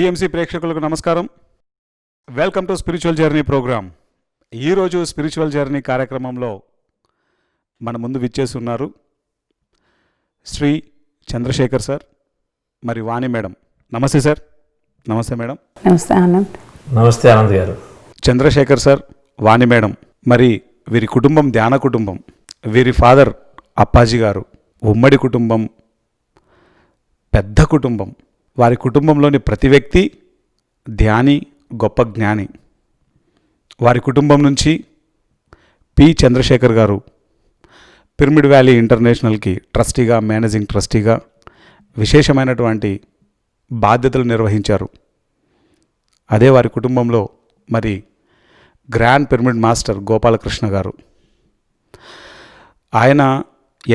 TMC ప్రేక్షకులకు నమస్కారం. Welcome to spiritual journey program. ఈరోజు స్పిరిచువల్ జర్నీ కార్యక్రమంలో మన ముందు విచ్చేసి ఉన్నారు శ్రీ చంద్రశేఖర్ సార్ మరి వాణి మేడం. నమస్తే సార్. నమస్తే మేడం. నమస్తే ఆనంద్. నమస్తే ఆనంద్ గారు. చంద్రశేఖర్ సార్, వాణి మేడం, మరి వీరి కుటుంబం ధ్యాన కుటుంబం. వీరి ఫాదర్ అప్పాజీ గారు. ఉమ్మడి కుటుంబం, పెద్ద కుటుంబం. వారి కుటుంబంలోని ప్రతి వ్యక్తి ధ్యాని, గొప్ప జ్ఞాని. వారి కుటుంబం నుంచి పి చంద్రశేఖర్ గారు పిరమిడ్ వ్యాలీ ఇంటర్నేషనల్కి ట్రస్టీగా, మేనేజింగ్ ట్రస్టీగా విశేషమైనటువంటి బాధ్యతలు నిర్వహించారు. అదే వారి కుటుంబంలో మరి గ్రాండ్ పిరమిడ్ మాస్టర్ గోపాలకృష్ణ గారు. ఆయన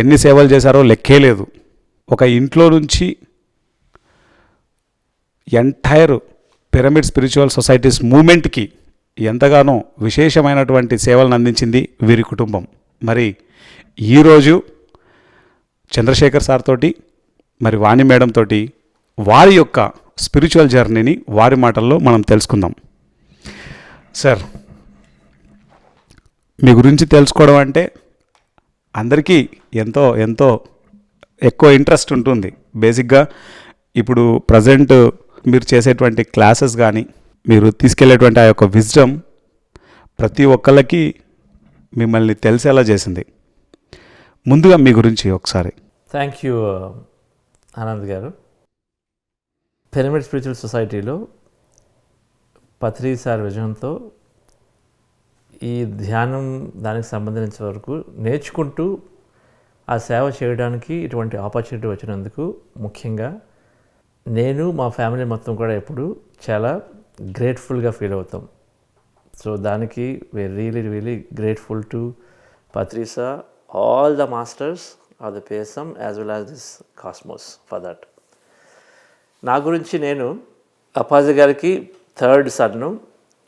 ఎన్ని సేవలు చేశారో లెక్కే లేదు. ఒక ఇంట్లో నుంచి ఎంటైర్ పిరమిడ్ స్పిరిచువల్ సొసైటీస్ మూమెంట్కి ఎంతగానో విశేషమైనటువంటి సేవలను అందించింది వీరి కుటుంబం. మరి ఈరోజు చంద్రశేఖర్ సార్ తోటి మరి వాణి మేడం తోటి వారి యొక్క స్పిరిచువల్ జర్నీని వారి మాటల్లో మనం తెలుసుకుందాం. సార్, మీ గురించి తెలుసుకోవడం అంటే అందరికీ ఎంతో ఎంతో ఎక్కువ ఇంట్రెస్ట్ ఉంటుంది. బేసిక్గా ఇప్పుడు ప్రజెంట్ మీరు చేసేటువంటి క్లాసెస్ కానీ, మీరు తీసుకెళ్లేటువంటి ఆ యొక్క విజ్డమ్ ప్రతి ఒక్కళ్ళకి మిమ్మల్ని తెలిసేలా చేసింది. ముందుగా మీ గురించి ఒకసారి. థ్యాంక్ యూ ఆనంద్ గారు. పిరమిడ్ స్పిరిచువల్ సొసైటీలో పత్రి సార్ విజయంతో ఈ ధ్యానం దానికి సంబంధించిన వరకు నేర్చుకుంటూ ఆ సేవ చేయడానికి ఇటువంటి ఆపర్చునిటీ వచ్చినందుకు ముఖ్యంగా నేను, మా ఫ్యామిలీ మొత్తం కూడా ఎప్పుడు చాలా గ్రేట్ఫుల్గా ఫీల్ అవుతాం. సో దానికి we are really grateful to Patrisa, all the masters of the PSM as well as this cosmos for that. నా గురించి నేను అప్పాజీ గారికి third son.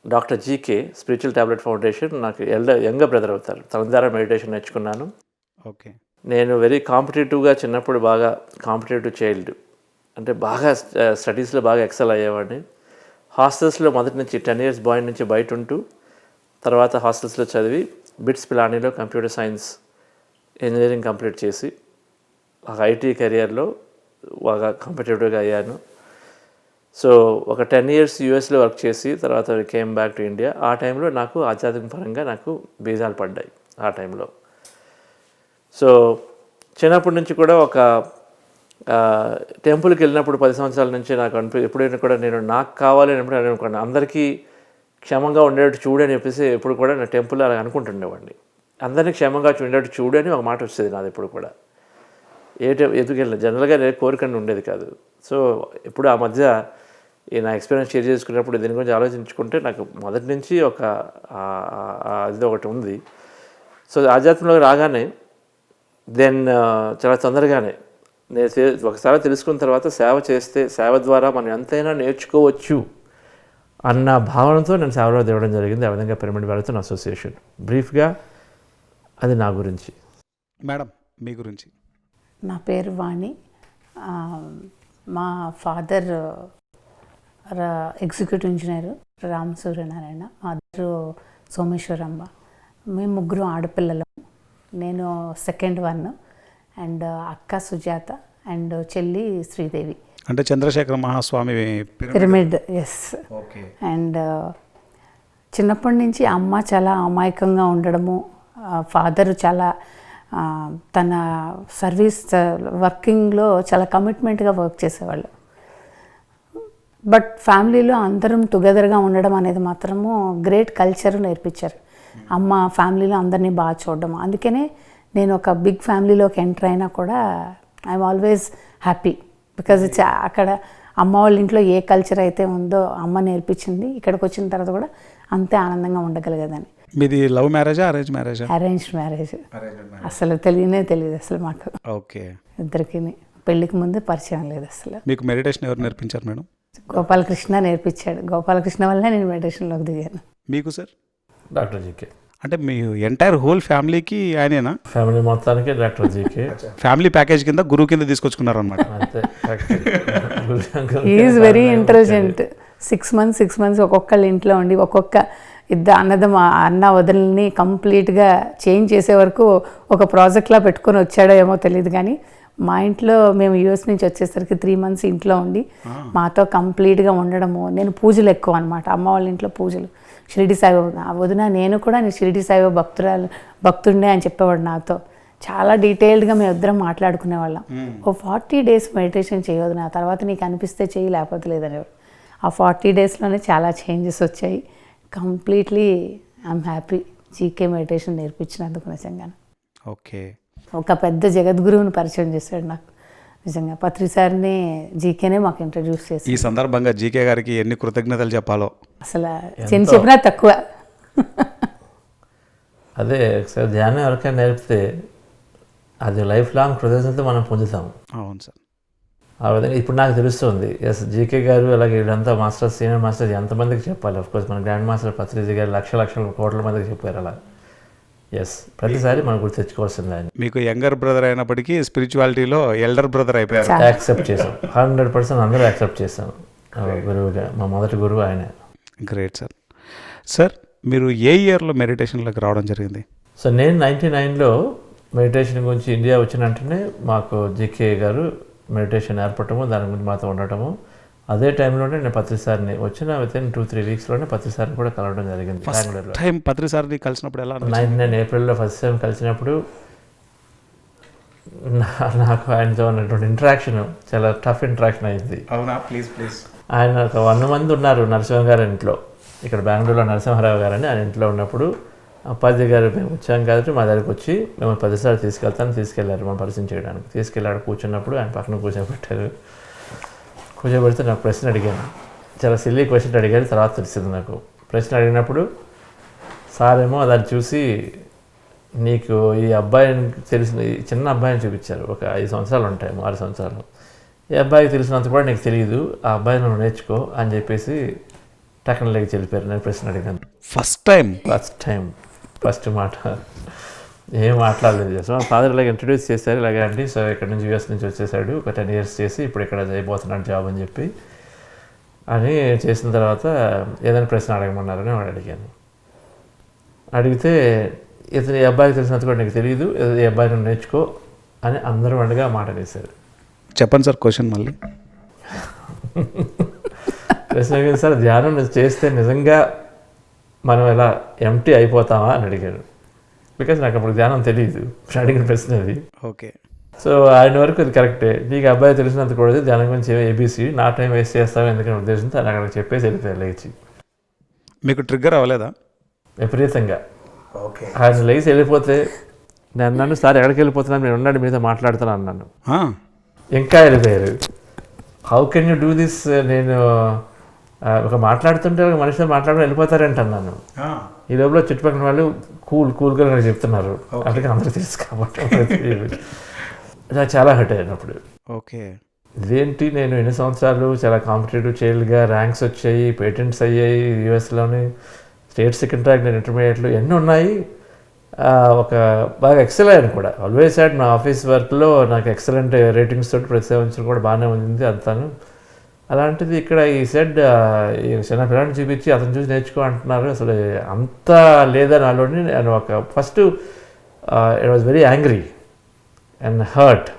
Doctor GK spiritual tablet foundation నాకు యంగర్ బ్రదర్ అవుతారు. తన ద్వారా మెడిటేషన్ నేర్చుకున్నాను. ఓకే. నేను వెరీ కాంపిటేటివ్గా చిన్నప్పుడు బాగా కాంపిటేటివ్ చైల్డ్, అంటే బాగా స్టడీస్లో బాగా ఎక్సెల్ అయ్యేవాడిని. హాస్టల్స్లో మొదటి నుంచి 10 years బాయ్ నుంచి బయట ఉంటూ తర్వాత హాస్టల్స్లో చదివి బిట్స్ పిలానీలో కంప్యూటర్ సైన్స్ ఇంజనీరింగ్ కంప్లీట్ చేసి ఐటీ కెరియర్లో బాగా కాంపిటేటివ్గా అయ్యాను. సో ఒక 10 years యూఎస్లో వర్క్ చేసి తర్వాత కేమ్ బ్యాక్ టు ఇండియా. ఆ టైంలో నాకు ఆధ్యాత్మిక పరంగా నాకు బీజాలు పడ్డాయి ఆ టైంలో. సో చిన్నప్పటి నుంచి కూడా ఒక టెంపుల్కి వెళ్ళినప్పుడు 10 సంవత్సరాల నుంచి నాకు ఎప్పుడైనా కూడా నేను నాకు కావాలి అన్నప్పుడు అనుకున్నాను, అందరికీ క్షేమంగా ఉండేటట్టు చూడు అని చెప్పేసి ఎప్పుడు కూడా నా టెంపుల్ అలా అనుకుంటుండేవాడిని. అందరినీ క్షేమంగా ఉండేటట్టు చూడు అని ఒక మాట వచ్చేది నాది ఎప్పుడు కూడా. ఎదుకెళ్ళిన జనరల్గా కోరికని ఉండేది కాదు. సో ఇప్పుడు ఆ మధ్య ఈ నా ఎక్స్పీరియన్స్ షేర్ చేసుకున్నప్పుడు దీని గురించి ఆలోచించుకుంటే నాకు మొదటి నుంచి ఒక ఇది ఒకటి ఉంది. సో ఆధ్యాత్మంలోకి రాగానే దెన్ చాలా తొందరగానే నేను ఒకసారి తెలుసుకున్న తర్వాత సేవ చేస్తే సేవ ద్వారా మనం ఎంతైనా నేర్చుకోవచ్చు అన్న భావనతో నేను సేవలో దిగడం జరిగింది. ఆ విధంగా పిరమిడ్ వ్యాలీతో నా అసోసియేషన్. బ్రీఫ్గా అది నా గురించి. మేడం, మీ గురించి. నా పేరు వాణి. మా father executive engineer Ram Suryanarayana, mother Someswaramma. మేము ముగ్గురు ఆడపిల్లలు. నేను సెకండ్ వన్, అండ్ అక్క సుజాత అండ్ చెల్లి శ్రీదేవి. అంటే Chandrasekhara Mahaswami pyramid, yes. Okay. And చిన్నప్పటి నుంచి అమ్మ చాలా అమాయకంగా ఉండడము, ఫాదరు చాలా తన సర్వీస్ వర్కింగ్లో చాలా కమిట్మెంట్గా వర్క్ చేసేవాళ్ళు. బట్ ఫ్యామిలీలో అందరం టుగెదర్గా ఉండడం అనేది మాత్రము గ్రేట్ కల్చర్ నేర్పించారు. అమ్మ ఫ్యామిలీలో అందరినీ బాగా చూడడం. అందుకనే నేను ఒక బిగ్ ఫ్యామిలీలోకి ఎంటర్ అయినా కూడా I'm always happy. Because it's అక్కడ అమ్మ వాళ్ళ ఇంట్లో ఏ కల్చర్ అయితే ఉందో అమ్మ నేర్పించింది. ఇక్కడికి వచ్చిన తర్వాత కూడా అంతే ఆనందంగా ఉండగలిగేదని. మీది లవ్ మ్యారేజా, అరేంజ్ మ్యారేజా? Arranged marriage. అసలు తెలియదు అసలు మాకు. ఓకే. ఇద్దరికి పెళ్ళికి ముందు పరిచయం లేదు అసలు. మీకు మెడిటేషన్ ఎవరు నేర్పించారు మేడం? గోపాలకృష్ణ నేర్పించాడు. గోపాలకృష్ణ వల్లనే నేను మెడిటేషన్లోకి దిగాను. మీకు సార్? Doctor GK. అంటే మీ ఎంటైర్ హోల్ ఫ్యామిలీకి ఆయనేనా? ఫ్యామిలీ మొత్తానికి డాక్టర్ జీకే ఫ్యామిలీ ప్యాకేజ్ కింద గురువు కింద తీసుకొచ్చుకున్నారనమాట. అంతే. Is very intelligent. 6 months ఒక్కొక్కళ్ళ ఇంట్లో ఉండి ఒక్కొక్క అన్న వదలని కంప్లీట్గా చేంజ్ చేసే వరకు ఒక ప్రాజెక్ట్లా పెట్టుకొని వచ్చాడో ఏమో తెలియదు, కానీ మా ఇంట్లో మేము యూఎస్ నుంచి వచ్చేసరికి 3 months ఇంట్లో ఉండి మాతో కంప్లీట్గా ఉండడము. నేను పూజలు ఎక్కువ అనమాట, అమ్మ వాళ్ళ ఇంట్లో పూజలు, షిరిడి సాయిబాబా. ఆ వదిన నేను కూడా నేను షిరిడి సాయిబాబా భక్తుండే అని చెప్పేవాడు నాతో. చాలా డీటెయిల్డ్గా మేము ఇద్దరం మాట్లాడుకునేవాళ్ళం. ఓ 40 days మెడిటేషన్ చేయవద్దు, నా తర్వాత నీకు అనిపిస్తే చెయ్యి, లేకపోతే లేదనేవాడు. ఆ 40 daysలోనే చాలా చేంజెస్ వచ్చాయి. Completely I'm happy GK meditation నేర్పించినందుకు నిజంగా. ఓకే. ఒక పెద్ద జగద్గురువుని పరిచయం చేశాడు నాకు నిజంగా. పత్రి సార్ని జీకేనే మాకు ఇంట్రడ్యూస్ చేసి. ఈ సందర్భంగా జీకే గారికి ఎన్ని కృతజ్ఞతలు చెప్పాలో అసలు చెప్పినా తక్కువ. అదే ఒకసారి ధ్యానం ఎవరికైనా నేర్పితే అది లైఫ్ లాంగ్ కృతజ్ఞతతో మనం పొందుతాము. అవును సార్. ఆ విధంగా ఇప్పుడు నాకు తెలుస్తుంది. ఎస్, జీకే గారు అలాగే వీళ్ళంతా మాస్టర్స్, సీనియర్ మాస్టర్స్ ఎంతమందికి చెప్పాలి. అఫ్కోర్స్ మన గ్రాండ్ మాస్టర్ పత్రిజీ గారు లక్షల కోట్ల మందికి చెప్పారు అలా. ఎస్, ప్రతిసారి మనం గుర్తు తెచ్చుకోవాల్సింది ఆయన. మీకు యంగర్ బ్రదర్ అయినప్పటికీ స్పిరిచువాలిటీలో ఎల్డర్ బ్రదర్ అయిపోయారు. యాక్సెప్ట్ చేసాం, 100% అందరూ యాక్సెప్ట్ చేసాం. గురువుగా మా మొదటి గురువు ఆయనే. Great sir. సార్ మీరు ఏ ఇయర్లో మెడిటేషన్లోకి రావడం జరిగింది? సో నేను 99లో మెడిటేషన్ గురించి ఇండియా వచ్చిన వెంటనే మాకు జీకే గారు మెడిటేషన్ ఏర్పడటము, దాని గురించి మాతో ఉండటము. అదే టైంలోనే నేను పత్రి సార్ని వచ్చిన వితిన్ 2-3 weeksలోనే పత్రి సార్ని కూడా కలవడం జరిగింది బెంగళూరులో. టైం పత్రి సార్ని కలిసినప్పుడు ఎలా? 99 ఏప్రిల్లో ఫస్ట్ టైం కలిసినప్పుడు నాకు ఆయనతో ఉన్నటువంటి ఇంటరాక్షన్ చాలా టఫ్ ఇంటరాక్షన్ అయింది. అవునా? Please please. ఆయన ఒక 100 మంది ఉన్నారు నరసింహ గారి ఇంట్లో, ఇక్కడ బెంగళూరులో నరసింహారావు గారు అని ఆయన ఇంట్లో ఉన్నప్పుడు అప్పాజీ గారు మేము వచ్చాం కాబట్టి మా దగ్గరికి వచ్చి మేము 10 సార్లు తీసుకెళ్లారు మనం పరిచయం చేయడానికి. తీసుకెళ్ళాడు. కూర్చున్నప్పుడు ఆయన పక్కన కూర్చోబెట్టారు. కూర్చోబెడితే నాకు ప్రశ్న అడిగాను, చాలా సిల్లీ క్వశ్చన్ అడిగారు. తర్వాత తెలిసింది నాకు. ప్రశ్న అడిగినప్పుడు సార్ ఏమో దాన్ని చూసి, నీకు ఈ అబ్బాయిని తెలిసిన ఈ చిన్న అబ్బాయిని చూపించారు, ఒక 5 సంవత్సరాలు ఉంటాయి, 6 సంవత్సరాలు. ఈ అబ్బాయికి తెలిసినంత కూడా నీకు తెలియదు, ఆ అబ్బాయిని నువ్వు నేర్చుకో అని చెప్పేసి టక్కన లేకి చెల్లిపోయారు. నేను ప్రశ్న అడిగాను. ఫస్ట్ టైం ఫస్ట్ మాట ఏం మాట్లాడలేదు. సో ఫాదర్ ఇలాగ ఇంట్రడ్యూస్ చేశారు, ఇలాగే అండి సో ఇక్కడ నుంచి యూఎస్ నుంచి వచ్చేసాడు, ఒక 10 years చేసి ఇప్పుడు ఇక్కడ చేయబోతున్నాడు జాబ్ అని చెప్పి అని చేసిన తర్వాత ఏదైనా ప్రశ్న అడగమన్నారని వాడు అడిగాను. అడిగితే ఇతను ఈ అబ్బాయికి తెలిసినంత కూడా నీకు తెలియదు, ఈ అబ్బాయిని నేర్చుకో అని అందరూ వండగా మాట వేశారు. చెప్పండి సార్ క్వశ్చన్ మళ్ళీ. ప్రశ్న అడిగింది, సార్ ధ్యానం చేస్తే నిజంగా మనం ఎలా ఎంటీ అయిపోతామా అని అడిగాడు. బికాజ్ నాకు అప్పుడు ధ్యానం తెలియదు, అడిగిన ప్రశ్న అది. ఓకే. సో ఆయన వరకు అది కరెక్టే, నీకు అబ్బాయి తెలిసినంత కూడా ధ్యానం గురించి ఏబీసీ నా టైం వేస్ట్ చేస్తావు ఎందుకని ఉద్దేశంతో ఆయన అక్కడికి చెప్పేసి వెళ్ళిపోయారు లేచి. మీకు ట్రిగ్గర్ అవ్వలేదా? విపరీతంగా. ఓకే. ఆయన లేచి వెళ్ళిపోతే నేను అన్నాను, సార్ ఎక్కడికి వెళ్ళిపోతున్నాను, నేను ఉన్నాడు మీతో మాట్లాడుతాను అన్నాను. ఇంకా వెళ్ళిపోయారు. How can you do this? నేను ఒక మాట్లాడుతుంటే ఒక మనిషితో మాట్లాడుతూ వెళ్ళిపోతారంట అన్నాను. ఈ లోపల చుట్టుపక్కల వాళ్ళు కూల్గా నాకు చెప్తున్నారు, అంటే అందరూ తెలుసు కాబట్టి నాకు చాలా హర్ట్ అయినప్పుడు. ఓకే. ఇదేంటి, నేను ఎన్ని సంవత్సరాలు చాలా కాంపిటేటివ్ చైల్డ్గా ర్యాంక్స్ వచ్చాయి, పేటెంట్స్ అయ్యాయి, యూఎస్లోని స్టేట్ సెకండ్ ర్యాంక్, నేను ఇంటర్మీడియట్లో ఎన్ని ఉన్నాయి, ఒక బాగా ఎక్సెల్ అయ్యాను కూడా. ఆల్వేస్ హ్యాడ్ నా ఆఫీస్ వర్క్లో నాకు ఎక్సలెంట్ రేటింగ్స్ తోటి ప్రతి సంవత్సరం కూడా బాగానే ఉంది అంతాను. అలాంటిది ఇక్కడ ఈ సెడ్ చిన్న పిల్లని చూపించి అతను చూసి నేర్చుకో అంటున్నారు. అసలు అంత లేదా నాలోని. నేను ఒక first it was very angry and hurt.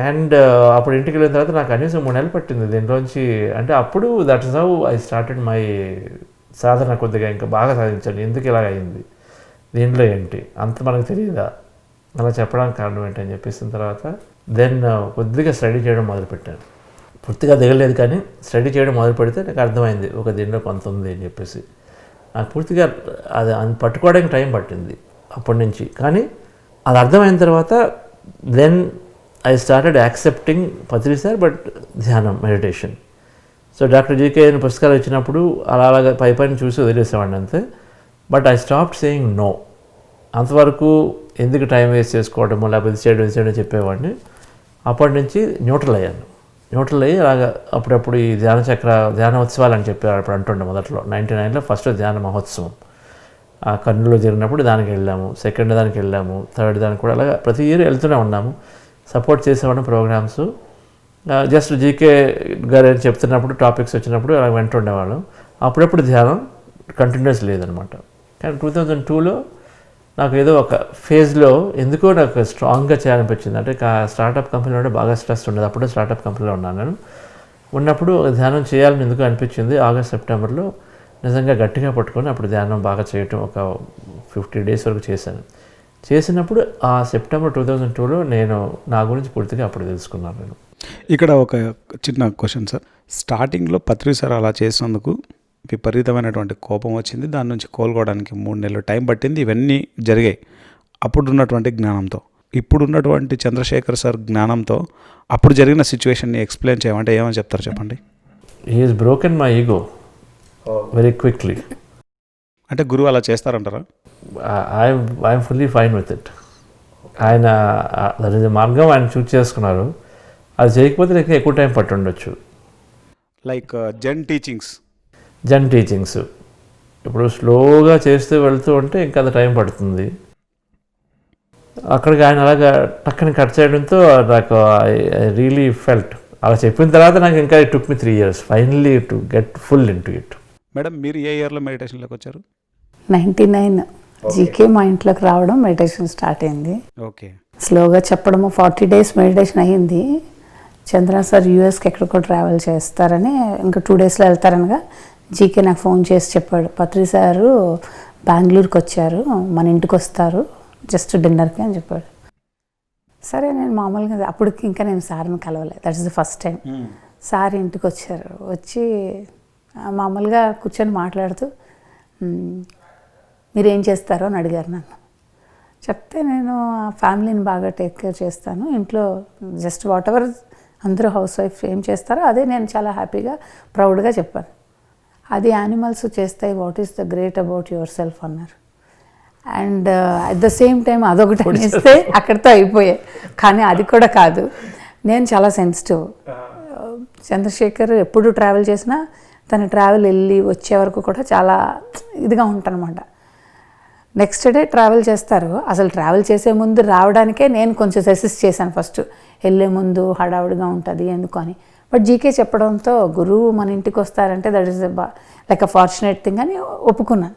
And అప్పుడు ఇంటికి వెళ్ళిన తర్వాత నాకు కనీసం 3 నెలలు పట్టింది దీంట్లోంచి. అంటే అప్పుడు that is how I started my sadhana. కొద్దిగా ఇంకా బాగా సాధించాను. ఎందుకు ఇలాగ అయింది, దీంట్లో ఏంటి, అంత మనకు తెలియదా, అలా చెప్పడానికి కారణం ఏంటి అని చెప్పేసిన తర్వాత దెన్ కొద్దిగా స్టడీ చేయడం మొదలుపెట్టాను. పూర్తిగా దిగలేదు కానీ స్టడీ చేయడం మొదలు పెడితే నాకు అర్థమైంది ఒక దీంట్లో కొంత ఉంది అని చెప్పేసి. నాకు పూర్తిగా అది పట్టుకోవడానికి టైం పట్టింది అప్పటి నుంచి. కానీ అది అర్థమైన తర్వాత then I started accepting Patri sir but ధ్యానం మెడిటేషన్. సో డాక్టర్ జీకే పుస్తకాలు ఇచ్చినప్పుడు అలాగా పైన చూసి వదిలేసేవాడిని అంతే. But I stopped saying no. అంతవరకు ఎందుకు టైం వేస్ట్ చేసుకోవడమో లేకపోతే ఇది చేయడం చెప్పేవాడిని. అప్పటి నుంచి న్యూట్రల్ అయ్యాను. న్యూట్రల్ అయ్యి అలాగా అప్పుడప్పుడు ఈ ధ్యానోత్సవాలు అని చెప్పారు అప్పుడు అంటుండే మొదట్లో. 99లో ఫస్ట్ ధ్యాన మహోత్సవం. కర్నూలులో జరిగినప్పుడు దానికి వెళ్ళాము, సెకండ్ దానికి వెళ్ళాము, థర్డ్ దానికి కూడా అలాగా ప్రతి ఇయర్ వెళ్తూనే ఉన్నాము. సపోర్ట్ చేసేవాళ్ళం ప్రోగ్రామ్స్. జస్ట్ జీకే గారు అని చెప్తున్నప్పుడు టాపిక్స్ వచ్చినప్పుడు అలా వింటుండేవాళ్ళం. అప్పుడప్పుడు ధ్యానం కంటిన్యూస్ లేదనమాట. కానీ 2002లో నాకు ఏదో ఒక ఫేజ్లో ఎందుకో నాకు స్ట్రాంగ్గా చేయాలనిపించింది. అంటే స్టార్టప్ కంపెనీలో బాగా స్ట్రెస్ ఉండదు. అప్పుడే స్టార్టప్ కంపెనీలో ఉన్నాను నేను. ఉన్నప్పుడు ధ్యానం చేయాలని ఎందుకు అనిపించింది. ఆగస్ట్ సెప్టెంబర్లో నిజంగా గట్టిగా పట్టుకొని అప్పుడు ధ్యానం బాగా చేయటం ఒక 50 days వరకు చేశాను. చేసినప్పుడు ఆ సెప్టెంబర్ 2002లో నేను నా గురించి పూర్తిగా అప్పుడు తెలుసుకున్నాను నేను. ఇక్కడ ఒక చిన్న క్వశ్చన్ సార్. స్టార్టింగ్లో పత్రి సార్ అలా చేసినందుకు విపరీతమైనటువంటి కోపం వచ్చింది. దాని నుంచి కోలుకోవడానికి 3 నెలలు టైం పట్టింది. ఇవన్నీ జరిగాయి అప్పుడున్నటువంటి జ్ఞానంతో. ఇప్పుడున్నటువంటి చంద్రశేఖర్ సార్ జ్ఞానంతో అప్పుడు జరిగిన సిచ్యువేషన్ని ఎక్స్ప్లెయిన్ చేయమంటే ఏమని చెప్తారు చెప్పండి. He is broken my ego very quickly. అంటే గురువు అలా చేస్తారంటారా? I'm fully fine with it. ఆయన దాని మార్గం ఆయన చూస్ చేసుకున్నారు. అది చేయకపోతే నాకు ఎక్కువ టైం పట్టి ఉండొచ్చు. లైక్ జెన్ టీచింగ్స్ ఇప్పుడు స్లోగా చేస్తూ వెళ్తూ ఉంటే ఇంకా అంత టైం పడుతుంది. అక్కడికి ఆయన అలాగా టక్కని కట్ చేయడంతో నాకు ఐ రియలీ ఫెల్ట్. అలా చెప్పిన తర్వాత నాకు ఇంకా it took me 3 years finally to get full in to it. Madam మీరు ఏ ఇయర్లో మెడిటేషన్లోకి వచ్చారు? 99 జీకే మా ఇంట్లోకి రావడం మెడిటేషన్ స్టార్ట్ అయింది. ఓకే. స్లోగా చెప్పడము 40 days మెడిటేషన్ అయ్యింది. చంద్ర సార్ యూఎస్కి ఎక్కడికో ట్రావెల్ చేస్తారని ఇంకా 2 daysలో వెళ్తారనగా జీకే నాకు ఫోన్ చేసి చెప్పాడు, పత్రి సారు బెంగళూరుకి వచ్చారు, మన ఇంటికి వస్తారు జస్ట్ డిన్నర్కి అని చెప్పాడు. సరే నేను మామూలుగా అప్పటికి ఇంకా నేను సార్ని కలవలేదు. That is the first time. Sir ఇంటికి వచ్చారు. వచ్చి మామూలుగా కూర్చొని మాట్లాడుతూ మీరేం చేస్తారో అని అడిగారు నన్ను. చెప్తే నేను ఫ్యామిలీని బాగా టేక్ కేర్ చేస్తాను, ఇంట్లో జస్ట్ వాట్ ఎవర్ అందరూ హౌస్ వైఫ్ ఏం చేస్తారో అదే నేను చాలా హ్యాపీగా ప్రౌడ్గా చెప్పాను. అది యానిమల్స్ చేస్తాయి, what is the great about yourself అన్నారు. And at the same time అదొకటి అనేస్తే అక్కడితో అయిపోయాయి. కానీ అది కూడా కాదు, నేను చాలా సెన్సిటివ్. చంద్రశేఖర్ ఎప్పుడు ట్రావెల్ చేసినా తను ట్రావెల్ వెళ్ళి వచ్చే వరకు కూడా చాలా ఇదిగా ఉంటానమాట. నెక్స్ట్ డే ట్రావెల్ చేస్తారు. అసలు ట్రావెల్ చేసే ముందు రావడానికే నేను కొంచెం రెసిస్ట్ చేశాను. ఫస్ట్ వెళ్ళే ముందు హడావుడిగా ఉంటుంది ఎందుకు అని. బట్ జీకే చెప్పడంతో గురువు మన ఇంటికి వస్తారంటే that is like a fortunate thing అని ఒప్పుకున్నాను.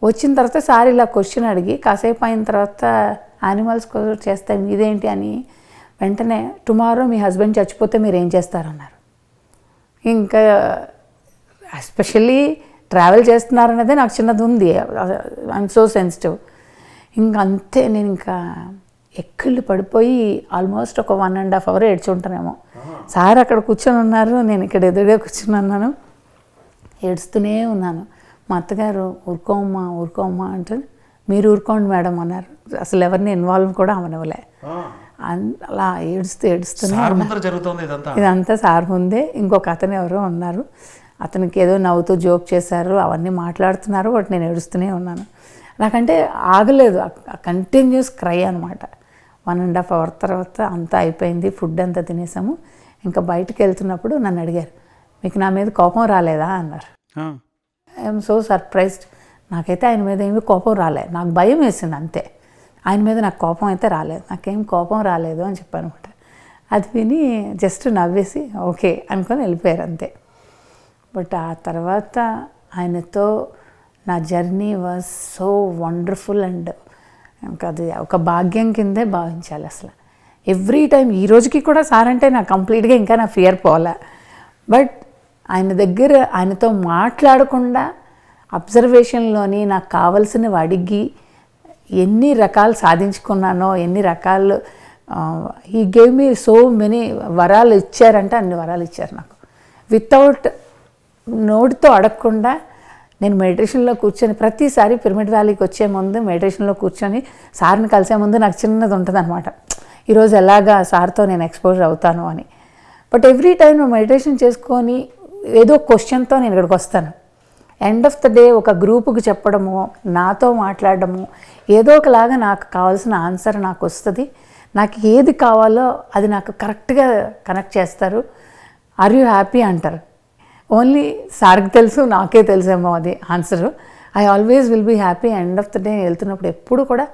వచ్చిన తర్వాత సార్ ఇలా క్వశ్చన్ అడిగి కాసేపు అయిన తర్వాత యానిమల్స్ చేస్తాయి మీదేంటి అని వెంటనే టుమారో మీ హస్బెండ్ చచ్చిపోతే మీరు ఏం చేస్తారన్నారు. ఇంకా ఎస్పెషల్లీ ట్రావెల్ చేస్తున్నారనేదే నాకు చిన్నది ఉంది. I'm so sensitive. ఇంకా అంతే నేను ఇంకా ఎక్కిళ్ళు పడిపోయి ఆల్మోస్ట్ ఒక 1.5 hours ఏడ్చుంటానేమో. సార్ అక్కడ కూర్చొని ఉన్నారు, నేను ఇక్కడ ఎదురుగా కూర్చొని ఉన్నాను, ఏడుస్తూనే ఉన్నాను. మా అత్తగారు ఊరుకోమ్మా అంటే మీరు ఊరుకోండి మేడం అన్నారు. అసలు ఎవరిని ఇన్వాల్వ్ కూడా అవనివ్వలే. అలా ఏడుస్తూనే ఇదంతా సార్ ముందే. ఇంకొక అతను ఎవరో ఉన్నారు, అతనికి ఏదో నవ్వుతూ జోక్ చేశారు, అవన్నీ మాట్లాడుతున్నారు. బట్ నేను ఏడుస్తూనే ఉన్నాను. నాకంటే ఆగలేదు, కంటిన్యూస్ క్రై అనమాట. 1.5 hours తర్వాత అంతా అయిపోయింది, ఫుడ్ అంతా తినేసాము. ఇంకా బయటకు వెళ్తున్నప్పుడు నన్ను అడిగారు, మీకు నా మీద కోపం రాలేదా అన్నారు. I'm so surprised. నాకైతే ఆయన మీద ఏమీ కోపం రాలేదు, నాకు భయం వేసింది అంతే. ఆయన మీద నాకు కోపం అయితే రాలేదు, నాకేం కోపం రాలేదు అని చెప్పాను అనమాట. అది విని జస్ట్ నవ్వేసి ఓకే అనుకొని వెళ్ళిపోయారు అంతే. బట్ ఆ తర్వాత ఆయనతో నా journey was so wonderful. And ఇంకా అది ఒక భాగ్యం కిందే భావించాలి అసలు. ఎవ్రీ టైం ఈ రోజుకి కూడా సార్ అంటే నాకు కంప్లీట్గా ఇంకా నా ఫియర్ పోలే. బట్ ఆయన దగ్గర ఆయనతో మాట్లాడకుండా అబ్జర్వేషన్లోని నాకు కావాల్సినవి అడిగి ఎన్ని రకాలు సాధించుకున్నానో, ఎన్ని రకాలు ఈ గేవ్ మీ సో మెనీ వరాలు ఇచ్చారంటే అన్ని వరాలు ఇచ్చారు నాకు. వితౌట్ నోటితో అడగకుండా నేను మెడిటేషన్లో కూర్చొని ప్రతిసారి పిరమిడ్ వ్యాలీకి వచ్చే ముందు మెడిటేషన్లో కూర్చొని సార్ని కలిసే ముందు నాకు చిన్నది ఉంటుంది అనమాట, ఈరోజు ఎలాగా సార్తో నేను ఎక్స్పోజ్ అవుతాను అని. బట్ ఎవ్రీ టైం నువ్వు మెడిటేషన్ చేసుకొని ఏదో క్వశ్చన్తో నేను ఇక్కడికి వస్తాను. ఎండ్ ఆఫ్ ద డే ఒక గ్రూపుకి చెప్పడము, నాతో మాట్లాడడము, ఏదో ఒకలాగా నాకు కావాల్సిన ఆన్సర్ నాకు వస్తుంది. నాకు ఏది కావాలో అది నాకు కరెక్ట్గా కనెక్ట్ చేస్తారు. ఆర్ యూ హ్యాపీ అంటారు. ఓన్లీ సార్కి తెలుసు, నాకే తెలుసేమో అది answer. I always will be happy. End of the day వెళ్తున్నప్పుడు ఎప్పుడు కూడా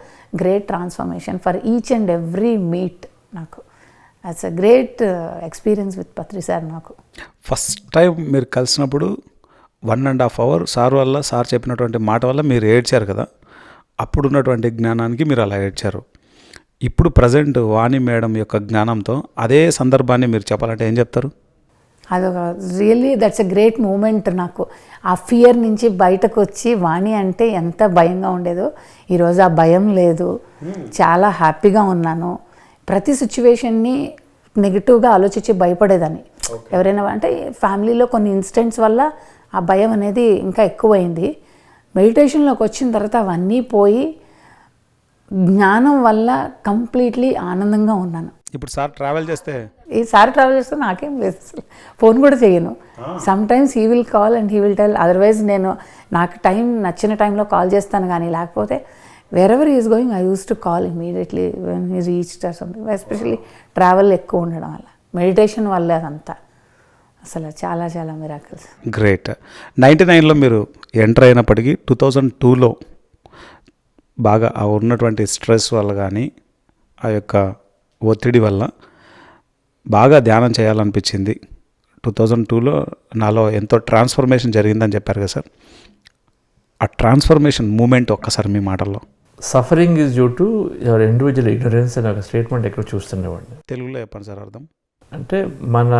great transformation for each and every meet. నాకు it's a great experience with Patri sir. నాకు ఫస్ట్ టైం మీరు కలిసినప్పుడు 1.5 hour సార్ చెప్పినటువంటి మాట వల్ల మీరు ఏడ్చారు కదా, అప్పుడున్నటువంటి జ్ఞానానికి మీరు అలా ఏడ్చారు. ఇప్పుడు ప్రజెంట్ వాణి మేడం యొక్క జ్ఞానంతో అదే సందర్భాన్ని మీరు చెప్పాలంటే ఏం చెప్తారు? అదొక really that's a great moment. నాకు ఆ ఫియర్ నుంచి బయటకు వచ్చి వాణి అంటే ఎంత భయంగా ఉండేదో ఈరోజు ఆ భయం లేదు. చాలా హ్యాపీగా ఉన్నాను. ప్రతి సిచ్యువేషన్ని నెగిటివ్గా ఆలోచించి భయపడేదాన్ని. ఎవరైనా అంటే ఫ్యామిలీలో కొన్ని ఇన్సిడెంట్స్ వల్ల ఆ భయం అనేది ఇంకా ఎక్కువైంది. మెడిటేషన్లోకి వచ్చిన తర్వాత అవన్నీ పోయి జ్ఞానం వల్ల కంప్లీట్లీ ఆనందంగా ఉన్నాను. ఇప్పుడు సార్ ట్రావెల్ చేస్తే ఈసారి ట్రావెల్ చేస్తే నాకేం లేదు, ఫోన్ కూడా చేయను. Some times he will call and he will tell. Otherwise నేను నాకు నచ్చిన టైంలో కాల్ చేస్తాను, కానీ లేకపోతే wherever he is going, I used to call immediately when he reached or something. Especially travel ఎక్కువ ఉండడం వల్ల, మెడిటేషన్ వల్ల అదంతా అసలు చాలా చాలా మిరాకిల్స్. గ్రేట్. 99లో మీరు ఎంటర్ అయినప్పటికీ 2002లో బాగా ఆ ఉన్నటువంటి స్ట్రెస్ వల్ల కానీ ఆ యొక్క ఒత్తిడి వల్ల బాగా ధ్యానం చేయాలనిపించింది. 2002లో నాలో ఎంతో ట్రాన్స్ఫర్మేషన్ జరిగిందని చెప్పారు కదా సార్, ఆ ట్రాన్స్ఫర్మేషన్ మూమెంట్ ఒక్కసారి మీ మాటల్లో. Suffering is due to your individual ignorance అనే ఒక స్టేట్మెంట్ ఎక్కడ చూస్తుండేవాడిని. తెలుగులో చెప్పండి సార్ అర్థం. అంటే మన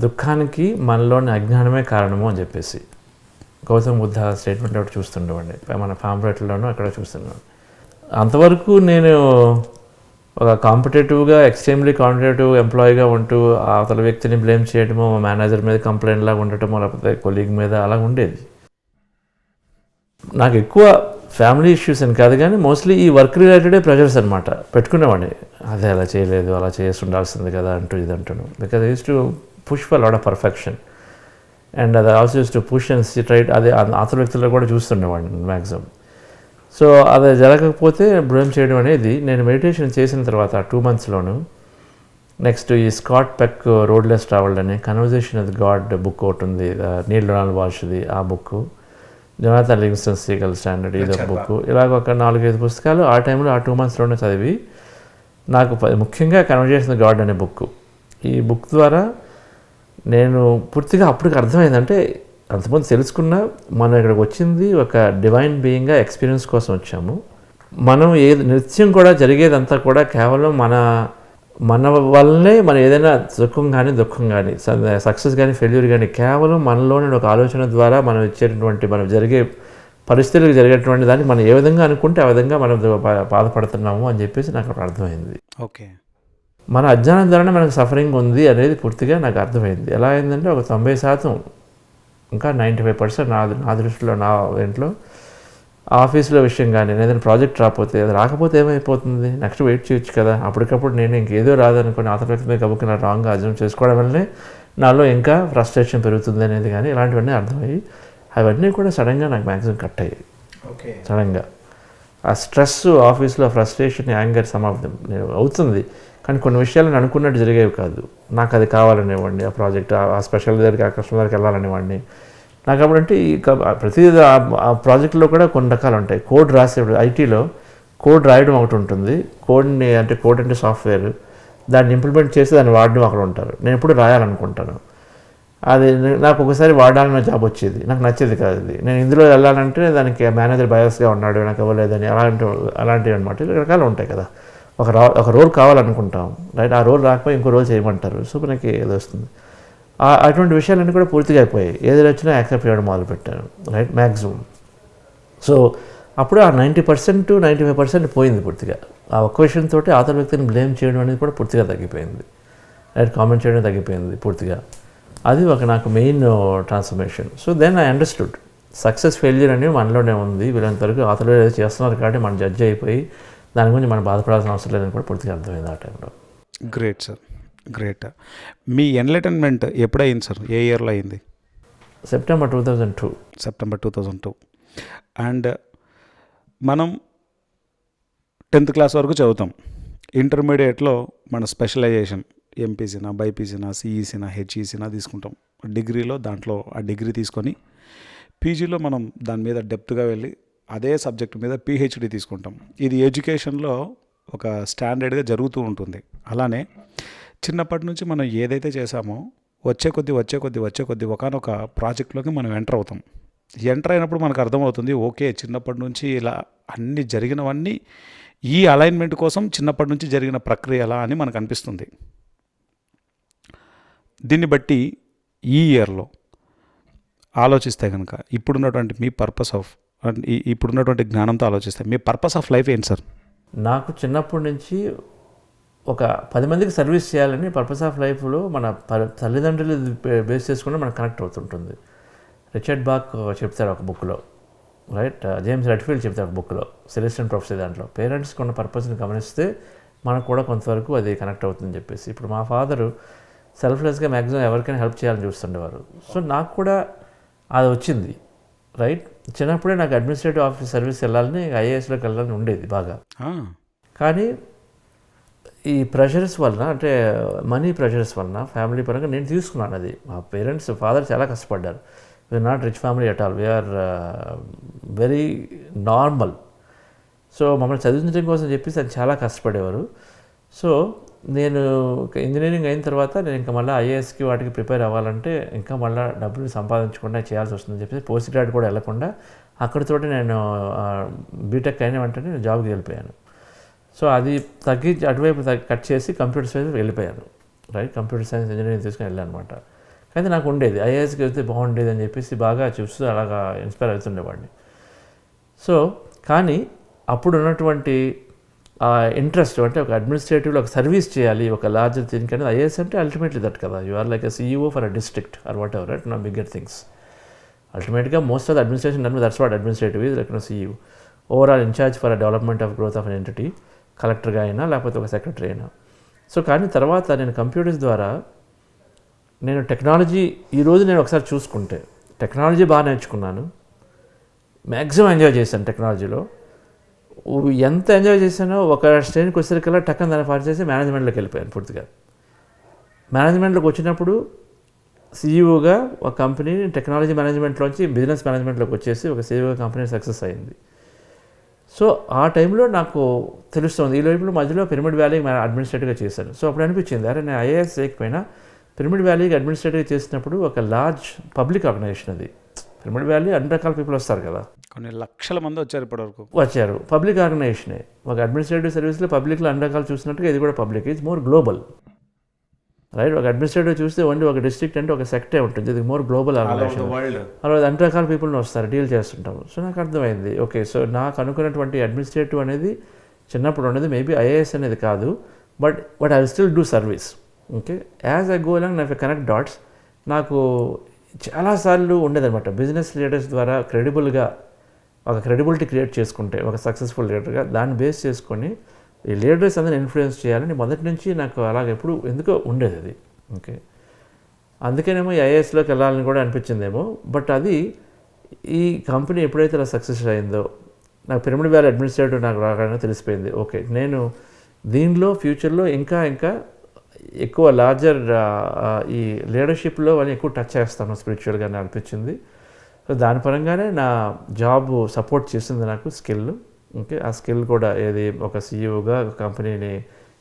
దుఃఖానికి మనలోని అజ్ఞానమే కారణము అని చెప్పేసి గౌతమ్ బుద్ధ స్టేట్మెంట్ ఒకటి చూస్తుండేవాడిని. మన పాంప్లెట్లోనూ అక్కడ చూస్తుండేవాడిని. అంతవరకు నేను ఒక కాంపిటేటివ్గా ఎక్స్ట్రీమ్లీ కాంపిటేటివ్ ఎంప్లాయీగా ఉంటూ అవతల వ్యక్తిని బ్లేమ్ చేయడమో, మేనేజర్ మీద కంప్లైంట్ లాగా ఉండటమో, లేకపోతే కొలీగ్ మీద అలా ఉండేది. నాకు ఎక్కువ ఫ్యామిలీ ఇష్యూస్ అని కాదు, కానీ మోస్ట్లీ ఈ వర్క్ రిలేటెడే ప్రెషర్స్ అనమాట పెట్టుకునేవాడిని. అదే అలా చేయలేదు, అలా చేసి ఉండాల్సింది కదా అంటూ ఇది అంటాను. Because I use to push for lot of perfection and అది also use to push and sit right. అదే అతల వ్యక్తుల్లో కూడా చూస్తుండేవాడిని మ్యాక్సిమం. సో అది జరగకపోతే బ్లేమ్ చేయడం అనేది నేను మెడిటేషన్ చేసిన తర్వాత 2 monthsలోను. నెక్స్ట్ ఈ స్కాట్ పెక్ రోడ్లెస్ ట్రావెల్ అనే కన్వర్జేషన్ విత్ గాడ్ బుక్ ఒకటి ఉంది, నీల్ డొనాల్డ్ వాల్ష్ది. ఆ book, Jonathan Livingston Seagull standard ఇది ఒక బుక్. ఇలాగ ఒక 4-5 పుస్తకాలు ఆ టైంలో ఆ 2 monthsలోనే చదివి నాకు ముఖ్యంగా కన్వర్జేషన్ విత్ గాడ్ అనే బుక్. ఈ బుక్ ద్వారా నేను పూర్తిగా అప్పటికి అర్థమైందంటే, అంతకుముందు తెలుసుకున్నా మనం ఇక్కడికి వచ్చింది ఒక డివైన్ బీయింగ్గా ఎక్స్పీరియన్స్ కోసం వచ్చాము. మనం నిత్యం కూడా జరిగేదంతా కూడా కేవలం మన వల్లనే మనం ఏదైనా సుఖం కానీ దుఃఖం కానీ సక్సెస్ కానీ ఫెయిల్యూర్ కానీ కేవలం మనలోని ఒక ఆలోచన ద్వారా మనం ఇచ్చేటటువంటి మనం జరిగే పరిస్థితులకు జరిగేటువంటి దాన్ని మనం ఏ విధంగా అనుకుంటే ఆ విధంగా మనం బాధపడుతున్నాము అని చెప్పేసి నాకు అప్పుడు అర్థమైంది. ఓకే, మన అజ్ఞానం ద్వారానే మనకు సఫరింగ్ ఉంది అనేది పూర్తిగా నాకు అర్థమైంది. ఎలా అయిందంటే ఒక 90%, ఇంకా 95% నా దృష్టిలో, నా ఇంట్లో ఆఫీసులో విషయం కానీ ఏదైనా ప్రాజెక్ట్ రాకపోతే, అది రాకపోతే ఏమైపోతుంది, నెక్స్ట్ వెయిట్ చేయొచ్చు కదా, అప్పటికప్పుడు నేను ఇంకేదో రాదనుకుని అతని మీద కబుక్కున్న రాంగ్గా అర్థం చేసుకోవడం వల్లనే నాలో ఇంకా ఫ్రస్ట్రేషన్ పెరుగుతుంది అనేది కానీ ఇలాంటివన్నీ అర్థమయ్యి అవన్నీ కూడా సడన్గా నాకు మ్యాక్సిమం కట్ అయ్యాయి. ఓకే, సడన్గా ఆ స్ట్రెస్, ఆఫీస్లో ఫ్రస్ట్రేషన్, యాంగర్ సమాప్తం అవుతుంది, కానీ కొన్ని విషయాలు నేను అనుకున్నట్టు జరిగేవి కాదు. నాకు అది కావాలనేవాడిని, ఆ ప్రాజెక్ట్, ఆ స్పెషల్ దగ్గరికి, ఆ కస్టమర్ దగ్గరికి వెళ్ళాలనేవాడిని. నాకు అప్పుడంటే ప్రతి ఆ ప్రాజెక్టులో కూడా కొన్ని రకాలు ఉంటాయి. కోడ్ రాసేప్పుడు ఐటీలో కోడ్ రాయడం ఒకటి ఉంటుంది, కోడ్ అంటే సాఫ్ట్వేర్, దాన్ని ఇంప్లిమెంట్ చేసి దాన్ని వాడడం అక్కడ ఉంటారు. నేను ఎప్పుడు రాయాలనుకుంటాను, అది నాకు ఒకసారి వాడాలన్న జాబ్ వచ్చేది, నాకు నచ్చేది కాదు. అది నేను ఇందులో వెళ్ళాలంటే దానికి మేనేజర్ బయాస్గా ఉన్నాడు, నాకు ఇవ్వలేదని అలాంటివి అనమాట. రకాలు ఉంటాయి కదా. ఒక రోల్ కావాలనుకుంటాం, రైట్, ఆ రోల్ రాకపోయి ఇంకో రోల్ చేయమంటారు, సో మనకి ఏదో వస్తుంది. అటువంటి విషయాలన్నీ కూడా పూర్తిగా అయిపోయాయి. ఏది వచ్చినా యాక్సెప్ట్ చేయడం మొదలుపెట్టాను, రైట్, మ్యాక్సిమం. సో అప్పుడు ఆ 90% 95% పోయింది పూర్తిగా. ఆ ఒక్క విషయంతో అవతల వ్యక్తిని బ్లేమ్ చేయడం అనేది కూడా పూర్తిగా తగ్గిపోయింది, రైట్, కామెంట్ చేయడం తగ్గిపోయింది పూర్తిగా. అది ఒక నాకు main transformation. So then I understood success failure అనేది మనలోనే ఉంది, వీళ్ళంతవరకు అవతల ఏదో చేస్తున్నారు కాబట్టి మనం జడ్జ్ అయిపోయి దాని గురించి మనం బాధపడాల్సిన అవసరం లేదని కూడా పూర్తిగా అర్థమైంది ఆ టైంలో. Great sir, great. మీ ఎన్లైటన్మెంట్ ఎప్పుడయింది సార్, ఏ ఇయర్లో అయింది? సెప్టెంబర్ 2002. సెప్టెంబర్ 2002. అండ్ మనం 10th క్లాస్ వరకు చదువుతాం. ఇంటర్మీడియట్లో మన స్పెషలైజేషన్ ఎంపీసీనా, బైపీసీనా, సిఈసీనా, హెచ్ఈసీనా తీసుకుంటాం. డిగ్రీలో దాంట్లో ఆ డిగ్రీ తీసుకొని పీజీలో మనం దాని మీద డెప్త్గా వెళ్ళి అదే సబ్జెక్ట్ మీద పిహెచ్డి తీసుకుంటాం. ఇది ఎడ్యుకేషన్లో ఒక స్టాండర్డ్గా జరుగుతూ ఉంటుంది. అలానే చిన్నప్పటి నుంచి మనం ఏదైతే చేసామో వచ్చే కొద్దీ ఒకనొక ప్రాజెక్ట్లోకి మనం ఎంటర్ అవుతాం. ఎంటర్ అయినప్పుడు మనకు అర్థమవుతుంది, ఓకే చిన్నప్పటి నుంచి ఇలా అన్నీ జరిగినవన్నీ ఈ అలైన్మెంట్ కోసం చిన్నప్పటి నుంచి జరిగిన ప్రక్రియ ఎలా అని మనకు అనిపిస్తుంది. దీన్ని బట్టి ఈ ఇయర్లో ఆలోచిస్తే కనుక ఇప్పుడున్నటువంటి మీ పర్పస్ ఆఫ్ ఇప్పుడున్నటువంటి జ్ఞానంతో ఆలోచిస్తే మీ పర్పస్ ఆఫ్ లైఫ్ ఏంటి సార్? నాకు చిన్నప్పటి నుంచి ఒక 10 మందికి సర్వీస్ చేయాలని పర్పస్ ఆఫ్ లైఫ్లో మన తల్లిదండ్రులు బేస్ చేసుకుంటే మనకు కనెక్ట్ అవుతుంటుంది. రిచర్డ్ బాక్ చెప్తారు ఒక బుక్లో, రైట్, జేమ్స్ రెడ్ఫీల్డ్ చెప్తారు ఒక బుక్లో, సెలెస్టియల్ ప్రొఫెసీ దాంట్లో, పేరెంట్స్కి ఉన్న పర్పస్ని గమనిస్తే మనకు కూడా కొంతవరకు అది కనెక్ట్ అవుతుందని చెప్పేసి. ఇప్పుడు మా ఫాదరు సెల్ఫ్లెస్గా మ్యాక్సిమం ఎవరికైనా హెల్ప్ చేయాలని చూస్తుండేవారు. సో నాకు కూడా అది వచ్చింది, రైట్. చిన్నప్పుడే నాకు అడ్మినిస్ట్రేటివ్ ఆఫీస్ సర్వీస్ వెళ్ళాలని, ఐఏఎస్లోకి వెళ్ళాలని ఉండేది బాగా. కానీ ఈ ప్రెషర్స్ వలన, అంటే మనీ ప్రెషర్స్ వలన ఫ్యామిలీ పరంగా నేను తీసుకున్నాను అది. మా పేరెంట్స్, ఫాదర్ చాలా కష్టపడ్డారు. We are not rich family at all, we are very normal. So మమ్మల్ని చదివించడం కోసం చెప్పేసి అది చాలా కష్టపడేవారు. సో నేను ఇంజనీరింగ్ అయిన తర్వాత నేను ఇంకా మళ్ళీ ఐఏఎస్కి వాటికి ప్రిపేర్ అవ్వాలంటే ఇంకా మళ్ళీ డబ్బులు సంపాదించకుండా చేయాల్సి వస్తుందని చెప్పేసి పోస్ట్ గ్రాడ్ కూడా వెళ్ళకుండా అక్కడితోటి నేను బీటెక్ అయిన వెంటనే నేను జాబ్కి వెళ్ళిపోయాను. సో అది తగ్గించి అటువైపు కట్ చేసి కంప్యూటర్ సైన్స్ వెళ్ళిపోయాను, రైట్. కంప్యూటర్ సైన్స్ ఇంజనీరింగ్ తీసుకుని వెళ్ళాను అనమాట. కానీ నాకు ఉండేది ఐఏఎస్కి వెళ్తే బాగుండేది అని చెప్పేసి బాగా చూస్తూ అలాగా ఇన్స్పైర్ అవుతుండేవాడిని. సో కానీ అప్పుడు ఉన్నటువంటి ఇంట్రెస్ట్, అంటే ఒక అడ్మినిస్ట్రేటివ్లో ఒక సర్వీస్ చేయాలి ఒక లార్జర్ థింగ్ అనేది, ఐఏఎస్ అంటే అల్టిమేట్లీ దట్ కదా, you are like a CEO for a district or whatever, right, no bigger things. అల్టిమేట్గా most of the administration done, that's what administrative is, like CEO, overall in-charge for a development of growth of an entity, కలెక్టర్గా అయినా లేకపోతే ఒక secretary అయినా. So కానీ తర్వాత నేను computers ద్వారా నేను టెక్నాలజీ, ఈరోజు నేను ఒకసారి చూసుకుంటే టెక్నాలజీ బాగా నేర్చుకున్నాను, మ్యాక్సిమం ఎంజాయ్ చేశాను టెక్నాలజీలో. ఎంత ఎంజాయ్ చేశానో ఒక స్టేజ్కి వచ్చేసరికల్లా టక్కన దాన్ని పాటు చేసి మేనేజ్మెంట్లోకి వెళ్ళిపోయాను పూర్తిగా. మేనేజ్మెంట్లోకి వచ్చినప్పుడు CEOగా ఒక కంపెనీ టెక్నాలజీ మేనేజ్మెంట్లోంచి బిజినెస్ మేనేజ్మెంట్లోకి వచ్చేసి ఒక CEO కంపెనీ సక్సెస్ అయింది. సో ఆ టైంలో నాకు తెలుస్తుంది, ఈ లోపల మధ్యలో పిరమిడ్ వ్యాలీకి అడ్మినిస్ట్రేటివ్గా చేశాను. సో అప్పుడు అనిపించింది, అరే నేను ఐఏఎస్ చేయకపోయినా పిరమిడ్ వ్యాలీకి అడ్మినిస్ట్రేటివ్గా చేసినప్పుడు ఒక లార్జ్ పబ్లిక్ ఆర్గనైజేషన్ అది. పిరమిడ్ వ్యాలీ అన్ని రకాల పీపుల్ వస్తారు కదా, కొన్ని లక్షల మంది వచ్చారు ఇప్పటివరకు. వచ్చారు, పబ్లిక్ ఆర్గనైజేషనే. ఒక అడ్మినిస్ట్రేటివ్ సర్వీస్లో పబ్లిక్లో అన్ని రకాలు చూసినట్టుగా ఇది కూడా public, it's more global, right. ఒక అడ్మినిస్ట్రేటివ్ చూస్తే ఓన్లీ ఒక డిస్ట్రిక్ట్ అంటే ఒక సెక్టే ఉంటుంది, ఇది మోర్ గ్లోబల్ ఆర్గనైజేషన్. అలా అన్ని రకాల పీపుల్ని వస్తారు, డీల్ చేస్తుంటాము. సో నాకు అర్థమైంది, ఓకే, సో నాకు అనుకున్నటువంటి అడ్మినిస్ట్రేటివ్ అనేది చిన్నప్పుడు ఉన్నది మేబీ ఐఏఎస్ అనేది కాదు, but I will still do service. Okay, as I go along నాకు కనెక్ట్ డాట్స్ నాకు చాలాసార్లు ఉండేదన్నమాట. బిజినెస్ లీడర్స్ ద్వారా క్రెడిబుల్గా ఒక క్రెడిబిలిటీ క్రియేట్ చేసుకుంటే ఒక సక్సెస్ఫుల్ లీడర్గా దాన్ని బేస్ చేసుకొని ఈ లీడర్స్ అందరిని ఇన్ఫ్లుయెన్స్ చేయాలని మొదటి నుంచి నాకు అలాగ ఎప్పుడు ఎందుకో ఉండేది అది. ఓకే, అందుకేనేమో ఐఏఎస్లోకి వెళ్ళాలని కూడా అనిపించిందేమో. బట్ అది ఈ కంపెనీ ఎప్పుడైతే అలా సక్సెస్ అయిందో నాకు పిరమిడ్ వ్యాలీ అడ్మినిస్ట్రేటివ్ నాకు రాగానే తెలిసిపోయింది, ఓకే నేను దీనిలో ఫ్యూచర్లో ఇంకా ఎక్కువ లార్జర్ ఈ లీడర్షిప్లో అని ఎక్కువ టచ్ చేస్తాను స్పిరిచువల్గా అనిపించింది. సో దాని పరంగానే నా జాబ్ సపోర్ట్ చేసింది నాకు స్కిల్. ఓకే, ఆ స్కిల్ కూడా ఏది ఒక CEOగా ఒక కంపెనీని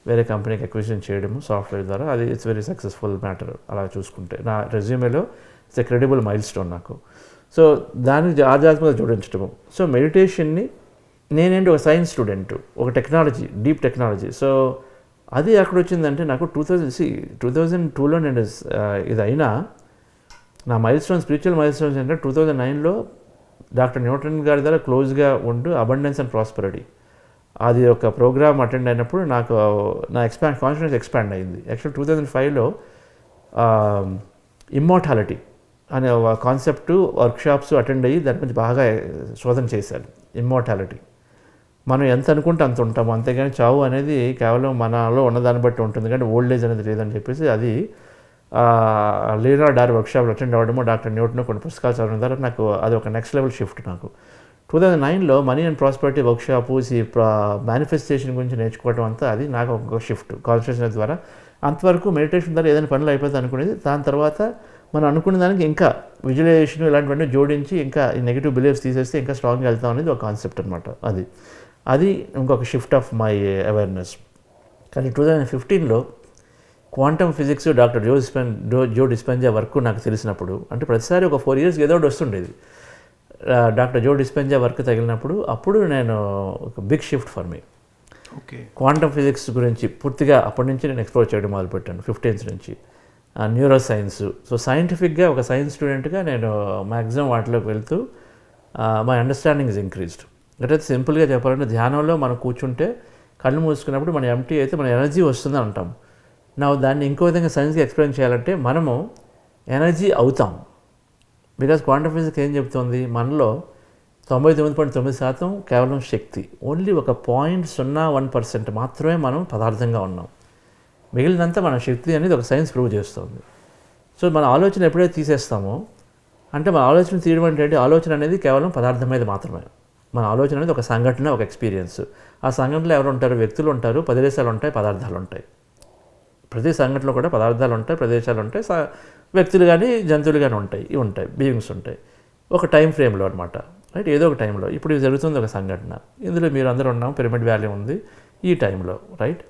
వేరే కంపెనీకి అక్విజిషన్ చేయడము సాఫ్ట్వేర్ ద్వారా, అది ఇట్స్ వెరీ సక్సెస్ఫుల్ మ్యాటర్. అలా చూసుకుంటే నా రెజ్యూమేలో it's a credible milestone నాకు. సో దానికి ఆధ్యాత్మికత జోడించడము. సో మెడిటేషన్ని నేనేంటి ఒక సైన్స్ స్టూడెంట్, ఒక టెక్నాలజీ, డీప్ టెక్నాలజీ. సో అది అక్కడ వచ్చిందంటే నాకు 2002లో నేను ఇది అయినా నా milestone, spiritual milestones అంటే 2009లో డాక్టర్ న్యూటన్ గారి ద్వారా క్లోజ్గా ఉంటూ అబండెన్స్ అండ్ ప్రాస్పరిటీ అది ఒక ప్రోగ్రామ్ అటెండ్ అయినప్పుడు నాకు నా కాన్ఫిడెన్స్ ఎక్స్పాండ్ అయింది. యాక్చువల్ 2005లో ఇమ్మోర్టాలిటీ అనే కాన్సెప్ట్ వర్క్షాప్స్ అటెండ్ అయ్యి దాని గురించి బాగా శోధన చేశాను. ఇమ్మోర్టాలిటీ, మనం ఎంత అనుకుంటే అంత ఉంటాము, అంతేగాని చావు అనేది కేవలం మనలో ఉన్నదాన్ని బట్టి ఉంటుంది, కానీ ఓల్డ్ ఏజ్ అనేది లేదని చెప్పేసి అది లీనా డార్ వర్క్షాప్లో అటెండ్ అవ్వడము, డాక్టర్ న్యూటన్ కొన్ని పుస్తకాలు చదవడం ద్వారా నాకు అది ఒక నెక్స్ట్ లెవెల్ షిఫ్ట్. నాకు 2009లో money and prosperity workshop, manifestation గురించి నేర్చుకోవడం అంతా అది నాకు ఒక షిఫ్ట్ కాన్సన్ట్రేషన్ ద్వారా. అంతవరకు మెడిటేషన్ ద్వారా ఏదైనా పనులు అయిపోతుంది అనుకునేది. దాని తర్వాత మనం అనుకున్న దానికి ఇంకా విజువలైజేషన్ ఇలాంటివన్నీ జోడించి ఇంకా ఈ నెగిటివ్ బిలీఫ్స్ తీసేస్తే ఇంకా స్ట్రాంగ్గా వెళ్తాం అనేది ఒక కాన్సెప్ట్ అనమాట. అది ఇంకొక షిఫ్ట్ ఆఫ్ మై అవేర్నెస్. కానీ 2015లో క్వాంటమ్ ఫిజిక్స్ డాక్టర్ జో డిస్పెంజా వర్క్ నాకు తెలిసినప్పుడు, అంటే ప్రతిసారి ఒక 4 years ఏదో ఒకటి వస్తుండేది. డాక్టర్ జో డిస్పెంజా వర్క్ తగిలినప్పుడు అప్పుడు నేను ఒక big shift for me. Okay. Quantum physics గురించి పూర్తిగా అప్పటి నుంచి నేను ఎక్స్ప్లోర్ చేయడం మొదలుపెట్టాను 15th నుంచి. Neuro science. సో సైంటిఫిక్గా ఒక సైన్స్ స్టూడెంట్గా నేను మ్యాక్సిమం వాటిలోకి వెళ్తూ మై అండర్స్టాండింగ్ ఇస్ ఇంక్రీజ్డ్. అంటే సింపుల్గా చెప్పాలంటే ధ్యానంలో మనం కూర్చుంటే కళ్ళు మూసుకున్నప్పుడు మన ఎంటీ అయితే మన ఎనర్జీ వస్తుందని అంటాం. దాన్ని ఇంకో విధంగా సైన్స్గా ఎక్స్ప్లెయిన్ చేయాలంటే మనము ఎనర్జీ అవుతాం. బికాజ్ క్వాంటమ్ ఫిజిక్స్ ఏం చెప్తుంది, మనలో 99.9% కేవలం శక్తి. ఓన్లీ ఒక 0.01% మాత్రమే మనం పదార్థంగా ఉన్నాం. మిగిలినంతా మన శక్తి అనేది ఒక సైన్స్ ప్రూవ్ చేస్తుంది. సో మన ఆలోచన ఎప్పుడైతే తీసేస్తామో, అంటే మన ఆలోచన తీయడం అంటే ఆలోచన అనేది కేవలం పదార్థం మీద మాత్రమే. మన ఆలోచన అనేది ఒక సంఘటన, ఒక ఎక్స్పీరియన్స్. ఆ సంఘటనలో ఎవరు ఉంటారు? వ్యక్తులు ఉంటారు, ప్రదేశాలు ఉంటాయి, పదార్థాలు ఉంటాయి. ప్రతి సంఘటనలో కూడా పదార్థాలు ఉంటాయి, ప్రదేశాలు ఉంటాయి, వ్యక్తులు కానీ జంతువులు కానీ ఉంటాయి, బీయింగ్స్ ఉంటాయి. ఒక టైం ఫ్రేమ్లో అనమాట, రైట్? ఏదో ఒక టైంలో. ఇప్పుడు ఇది జరుగుతుంది ఒక సంఘటన, ఇందులో మీరు అందరూ ఉన్నాం, పిరమిడ్ వ్యాలీ ఉంది ఈ టైంలో, రైట్?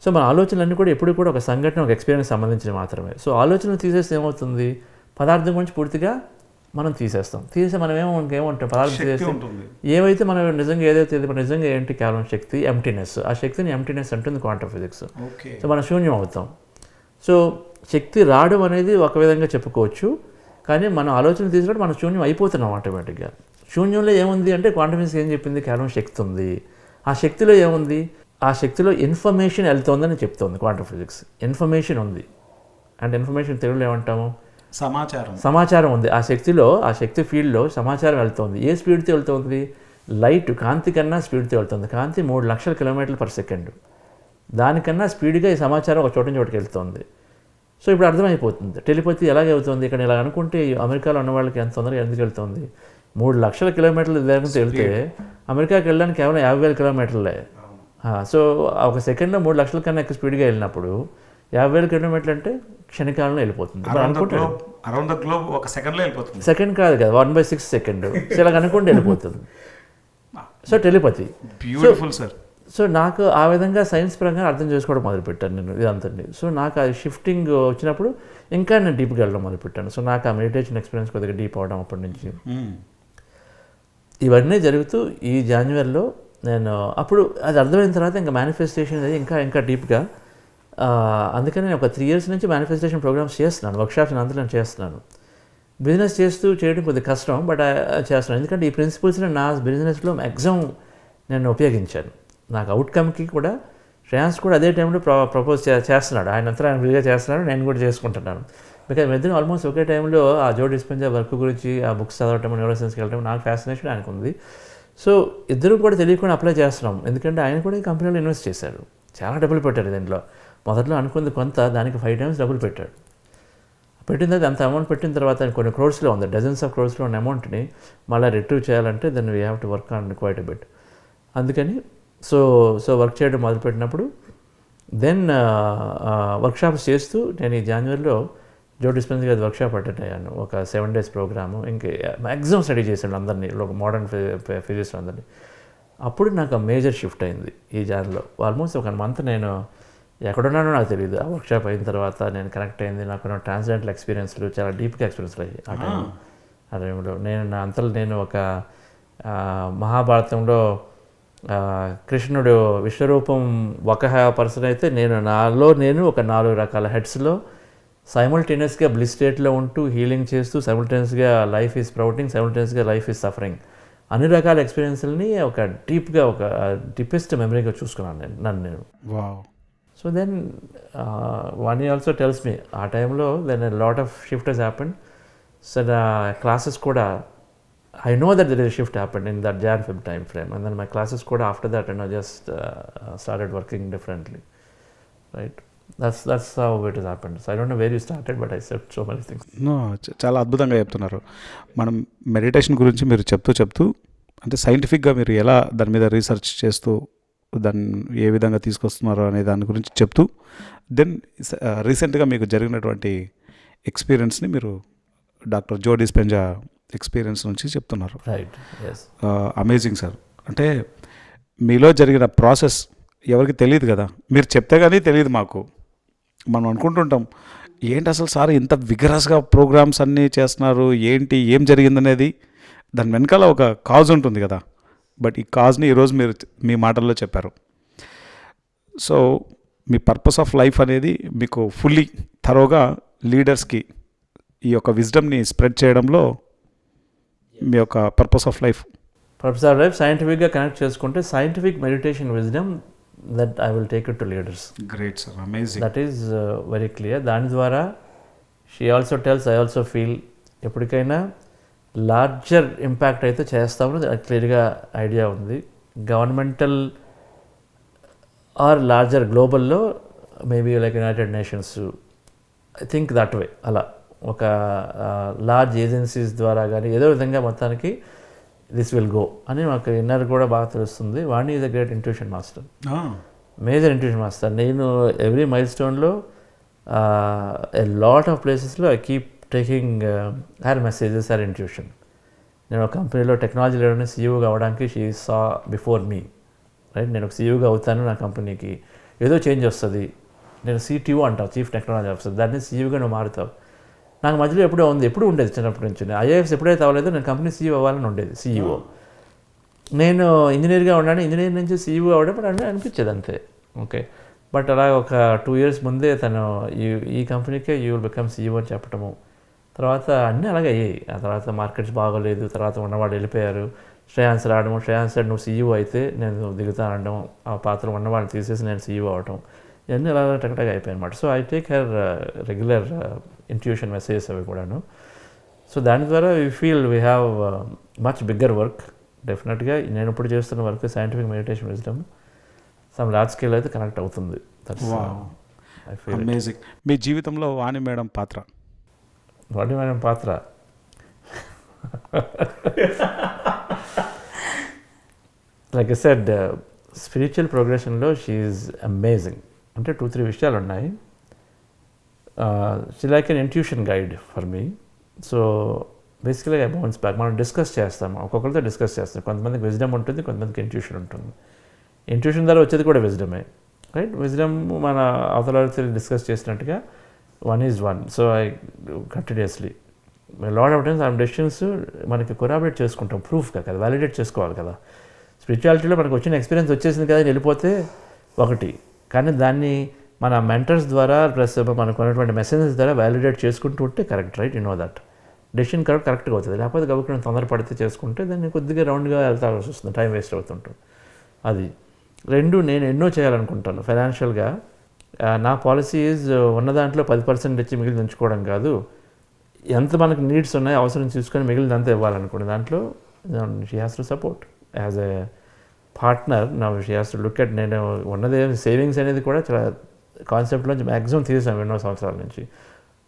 సో మన ఆలోచనలన్నీ కూడా ఎప్పుడు కూడా ఒక సంఘటన, ఒక ఎక్స్పీరియన్స్ సంబంధించి మాత్రమే. సో ఆలోచనలు తీసేస్తే ఏమవుతుంది, పదార్థం గురించి పూర్తిగా మనం తీసేస్తాం. మనం ఇంకేమంటాం, పదార్థం తీసేస్తే ఏమైతే మనం నిజంగా ఏదైతే మన నిజంగా ఏంటి, కేవలం శక్తి, ఎంప్టీనెస్. ఆ శక్తిని ఎంప్టీనెస్ అంటుంది క్వాంటమ్ ఫిజిక్స్. సో మనం శూన్యం అవుతాం. సో శక్తి రావడం అనేది ఒక విధంగా చెప్పుకోవచ్చు, కానీ మనం ఆలోచన తీసినప్పుడు మనం శూన్యం అయిపోతున్నాం ఆటోమేటిక్గా. శూన్యంలో ఏముంది అంటే క్వాంటమ్ ఫిజిక్స్ ఏం చెప్పింది, కేవలం శక్తి ఉంది. ఆ శక్తిలో ఏముంది, ఆ శక్తిలో ఇన్ఫర్మేషన్ వెళ్తుందని చెప్తుంది క్వాంటమ్ ఫిజిక్స్. ఇన్ఫర్మేషన్ ఉంది, అంటే ఇన్ఫర్మేషన్ తెలుగులో ఏమంటాము, సమాచారం ఉంది. ఆ శక్తిలో, ఆ శక్తి ఫీల్డ్లో సమాచారం వెళ్తుంది. ఏ స్పీడ్తో వెళ్తుంది, లైట్ కాంతి కన్నా స్పీడ్తో వెళ్తుంది. కాంతి 3 లక్షల km/s. దానికన్నా స్పీడ్గా ఈ సమాచారం ఒక చోట నుంచి చోటుకి వెళ్తుంది. సో ఇప్పుడు అర్థమైపోతుంది టెలిపతి ఎలాగే అవుతుంది. ఇక్కడ ఇలా అనుకుంటే అమెరికాలో ఉన్న వాళ్ళకి ఎంత తొందరగా ఎందుకు వెళ్తుంది, 3 లక్షల కిలోమీటర్ల దగ్గర వెళ్తే అమెరికాకి వెళ్ళడానికి కేవలం 50,000 కిలోమీటర్లే. సో ఒక సెకండ్లో 3 లక్షల కన్నా ఎక్కువ స్పీడ్గా వెళ్ళినప్పుడు 50,000 కిలోమీటర్లు అంటే క్షణకాలంలో వెళ్ళిపోతుంది. సెకండ్ కాదు కదా, 1/6 సెకండ్. సో ఇలా అనుకుంటే వెళ్ళిపోతుంది. So telepathy. Beautiful sir. So నాకు ఆ విధంగా సైన్స్ పరంగా అర్థం చేసుకోవడం మొదలుపెట్టాను నేను ఇదంతా. సో నాకు ఆ షిఫ్టింగ్ వచ్చినప్పుడు ఇంకా నేను డీప్గా వెళ్ళడం మొదలుపెట్టాను. సో నాకు ఆ మెడిటేషన్ ఎక్స్పీరియన్స్ కొద్దిగా డీప్ అవడం అప్పటి నుంచి. ఇవన్నీ జరుగుతూ ఈ జాన్యువరిలో నేను అప్పుడు అది అర్థమైన తర్వాత ఇంకా మేనిఫెస్టేషన్ అనేది ఇంకా డీప్గా. అందుకని నేను ఒక 3 years నుంచి మేనిఫెస్టేషన్ ప్రోగ్రామ్స్ చేస్తున్నాను, వర్క్షాప్స్ అంతా నేను చేస్తున్నాను. బిజినెస్ చేయడం కొద్దిగా కష్టం, బట్ చేస్తున్నాను. ఎందుకంటే ఈ ప్రిన్సిపల్స్ని నా బిజినెస్లో మ్యాక్సిమం నేను ఉపయోగించాను. నాకు అవుట్కమ్కి కూడా శ్రేయాన్స్ కూడా అదే టైంలో ప్రపోజ్ చేస్తున్నాడు. ఆయన అంతా ఆయన ఫ్రీగా చేస్తున్నాడు, నేను కూడా చేసుకుంటున్నాను. బికాజ్ ఇద్దరు ఆల్మోస్ట్ ఒకే టైంలో ఆ జో డిస్పెంజా వర్క్ గురించి, ఆ బుక్స్ చదవటం, న్యూరోసైన్స్కి వెళ్ళటం నాకు ఫ్యాసినేషన్ ఆయనకు ఉంది. సో ఇద్దరు కూడా తెలియకుండా అప్లై చేస్తున్నాం. ఎందుకంటే ఆయన కూడా ఈ కంపెనీలో ఇన్వెస్ట్ చేశారు, చాలా డబ్బులు పెట్టారు దీంట్లో. మొదట్లో అనుకుంది కొంత, దానికి 5 times డబ్బులు పెట్టాడు. పెట్టిన తర్వాత అంత అమౌంట్ పెట్టిన తర్వాత కొన్ని క్రోర్స్లో ఉంది, డజన్స్ ఆఫ్ క్రోర్స్లో ఉన్న అమౌంట్ని మళ్ళీ రిట్రీవ్ చేయాలంటే then we have to work on quite a bit. అందుకని సో వర్క్ చేయడం మొదలుపెట్టినప్పుడు దెన్ వర్క్షాప్స్ చేస్తూ నేను ఈ జాన్యువరిలో జో డిస్పెన్సా గారి వర్క్షాప్ అటెండ్ అయ్యాను. ఒక 7 days ప్రోగ్రాము. ఇంకా మ్యాక్సిమం స్టడీ చేశాను అందరినీ, మోడర్న్ ఫిజిక్స్ అందరినీ. అప్పుడు నాకు మేజర్ షిఫ్ట్ అయింది ఈ జాన్లో. ఆల్మోస్ట్ 1 month నేను ఎక్కడున్నానో నాకు తెలియదు. ఆ వర్క్షాప్ అయిన తర్వాత నేను కనెక్ట్ అయింది. నాకు ట్రాన్స్జెండల్ ఎక్స్పీరియన్స్లు చాలా డీప్గా ఎక్స్పీరియన్స్లు అయ్యాయి ఆ టైంలో. నేను ఒక మహాభారతంలో కృష్ణుడు విశ్వరూపం ఒక పర్సన్ అయితే, నేను ఒక 4 రకాల హెడ్స్లో సైమల్టేనియస్గా బ్లిస్ స్టేట్లో ఉంటూ హీలింగ్ చేస్తూ, సైమల్టేనియస్గా లైఫ్ ఈజ్ స్ప్రౌటింగ్, సైమల్టేనియస్గా లైఫ్ ఈజ్ సఫరింగ్, అన్ని రకాల ఎక్స్పీరియన్స్ని ఒక డీప్గా, ఒక డీపెస్ట్ మెమరీగా చూసుకున్నాను నేను. సో దెన్ వన్ ఈ ఆల్సో టెల్స్ మీ ఆ టైంలో then lot of shift has happened. So classes కూడా I know that there is a shift happened in that Jan-Feb time frame, and then my classes kuda after that just started working differently, right? That's how it has happened. So I don't know where you started, but I said so many things. No, చాలా అద్భుతంగా చెప్తున్నారు. మనం meditation గురించి మీరు చెప్తూ అంటే సైంటిఫిక్గా మీరు ఎలా దాని మీద రీసెర్చ్ చేస్తూ దాన్ని ఏ విధంగా తీసుకొస్తున్నారు అనే దాని గురించి చెప్తూ, దెన్ రీసెంట్గా మీకు జరిగినటువంటి ఎక్స్పీరియన్స్ని మీరు డాక్టర్ జో డిస్పెంజా ఎక్స్పీరియన్స్ నుంచి చెప్తున్నారు. Right, yes. Amazing sir. అంటే మీలో జరిగిన ప్రాసెస్ ఎవరికి తెలియదు కదా, మీరు చెప్తే కానీ తెలియదు మాకు. మనం అనుకుంటుంటాం ఏంటి అసలు సార్ ఇంత విగరస్గా ప్రోగ్రామ్స్ అన్నీ చేస్తున్నారు, ఏంటి ఏం జరిగిందనేది దాని వెనకాల ఒక కాజ్ ఉంటుంది కదా. బట్ ఈ కాజ్ని ఈరోజు మీరు మీ మాటల్లో చెప్పారు. So me purpose of life అనేది మీకు ఫుల్లీ థరోగా లీడర్స్కి ఈ యొక్క విజ్డమ్ని స్ప్రెడ్ చేయడంలో మీ యొక్క పర్పస్ ఆఫ్ లైఫ్ సైంటిఫిక్గా కనెక్ట్ చేసుకుంటే scientific meditation wisdom that I will take it to leaders. Great sir, amazing. That is very clear. దాని ద్వారా she also tells, I also feel ఎప్పటికైనా లార్జర్ ఇంపాక్ట్ అయితే చేస్తామని క్లియర్గా ఐడియా ఉంది. గవర్నమెంటల్ ఆర్ లార్జర్ గ్లోబల్లో maybe like United Nations, I think that way. అలా ఒక లార్జ్ ఏజెన్సీస్ ద్వారా కానీ ఏదో విధంగా మొత్తానికి దిస్ విల్ గో అని మాకు ఇన్నర్ కూడా బాగా తెలుస్తుంది. Vani is a great intuition master, major intuition master. నేను ఎవ్రీ మైల్ స్టోన్లో ఎ లాట్ ఆఫ్ ప్లేసెస్లో I keep taking her messages, her intuition. నేను ఒక కంపెనీలో టెక్నాలజీ లీడర్ని సీఈఓగా అవ్వడానికి she saw before me, right. నేను ఒక సీఈఓగా అవుతాను, నా కంపెనీకి ఏదో చేంజ్ వస్తుంది. నేను CTO అంటావు, చీఫ్ టెక్నాలజీ ఆఫీసర్, దాన్ని సీఈఓగా నువ్వు మారుతావు. నాకు మధ్యలో ఎప్పుడో ఉంది, ఎప్పుడు ఉండేది చిన్నప్పటి నుంచి. IAS ఎప్పుడైతే అవ్వలేదో నేను కంపెనీ CEO అవ్వాలని ఉండేది, CEO. నేను ఇంజనీర్గా ఉన్నాను, ఇంజనీర్ నుంచి CEO అవ్వడం అనిపించేది అంతే. ఓకే, బట్ అలా ఒక 2 years ముందే తను ఈ కంపెనీకే యూ విల్ బికమ్ CEO అని చెప్పటము. తర్వాత అన్నీ అలాగే అయ్యాయి. ఆ తర్వాత మార్కెట్స్ బాగోలేదు, తర్వాత ఉన్నవాళ్ళు వెళ్ళిపోయారు. శ్రేయాన్స్ రావడము, శ్రేయాన్స్ సార్ నువ్వు CEO అయితే నేను దిగుతాను అనడం, ఆ పాత్ర ఉన్నవాళ్ళని తీసేసి నేను CEO అవటం, ఇవన్నీ అలా టకటగా అయిపోయాయి అనమాట. So I take her regular intuition messages అవి కూడాను. సో దాని ద్వారా we feel we have much bigger work. డెఫినెట్గా నేను ఇప్పుడు చేస్తున్న work scientific meditation wisdom some large scale అయితే కనెక్ట్ అవుతుంది. అమేజింగ్. మీ జీవితంలో వాణి మేడం పాత్ర? వాణి మేడం పాత్ర లైక్ ఐ సెడ్, స్పిరిచువల్ ప్రోగ్రెషన్లో షీ ఈజ్ అమేజింగ్. అంటే 2-3 విషయాలు ఉన్నాయి. She like an intuition guide for me. So basically I bounce back. మనం డిస్కస్ చేస్తాము, ఒక్కొక్కరితో డిస్కస్ చేస్తాం. కొంతమందికి విజ్డమ్ ఉంటుంది, కొంతమందికి ఇంట్యూషన్ ఉంటుంది. ఇంట్యూషన్ ద్వారా వచ్చేది కూడా విజ్డమే, రైట్. విజ్డమ్ మన అవతలతో డిస్కస్ చేసినట్టుగా 1 is 1. So I continuously lot of times ఆ డెసిషన్స్ మనకి కొరాబరేట్ చేసుకుంటాం, ప్రూఫ్గా కదా, వ్యాలిడేట్ చేసుకోవాలి కదా. స్పిరిచువాలిటీలో మనకు వచ్చిన ఎక్స్పీరియన్స్ వచ్చేసింది కదా వెళ్ళిపోతే ఒకటి, కానీ దాన్ని మన మెంటర్స్ ద్వారా ప్లస్ మనకు ఉన్నటువంటి మెసేజెస్ ద్వారా వ్యాలిడేట్ చేసుకుంటూ ఉంటే correct, right. You know that decision కరెక్ట్గా అవుతుంది. లేకపోతే గబుక్కుని తొందరపడితే చేసుకుంటే దాన్ని కొద్దిగా రౌండ్గా వెళ్తాల్సి వస్తుంది, టైం వేస్ట్ అవుతుంటుంది. అది 2 నేను ఎన్నో చేయాలనుకుంటాను ఫైనాన్షియల్గా. నా పాలసీ ఈజ్ ఉన్న దాంట్లో 10% ఇచ్చి మిగిలిన ఉంచుకోవడం కాదు. ఎంత మనకు నీడ్స్ ఉన్నాయో అవసరం చూసుకొని మిగిలినంతా ఇవ్వాలనుకోండి. దాంట్లో she has to support as a partner. నా she has to look at, నేను ఉన్నది సేవింగ్స్ అనేది కూడా చాలా కాన్సెప్ట్లోంచి మ్యాక్సిమం తీసాను ఎన్నో సంవత్సరాల నుంచి.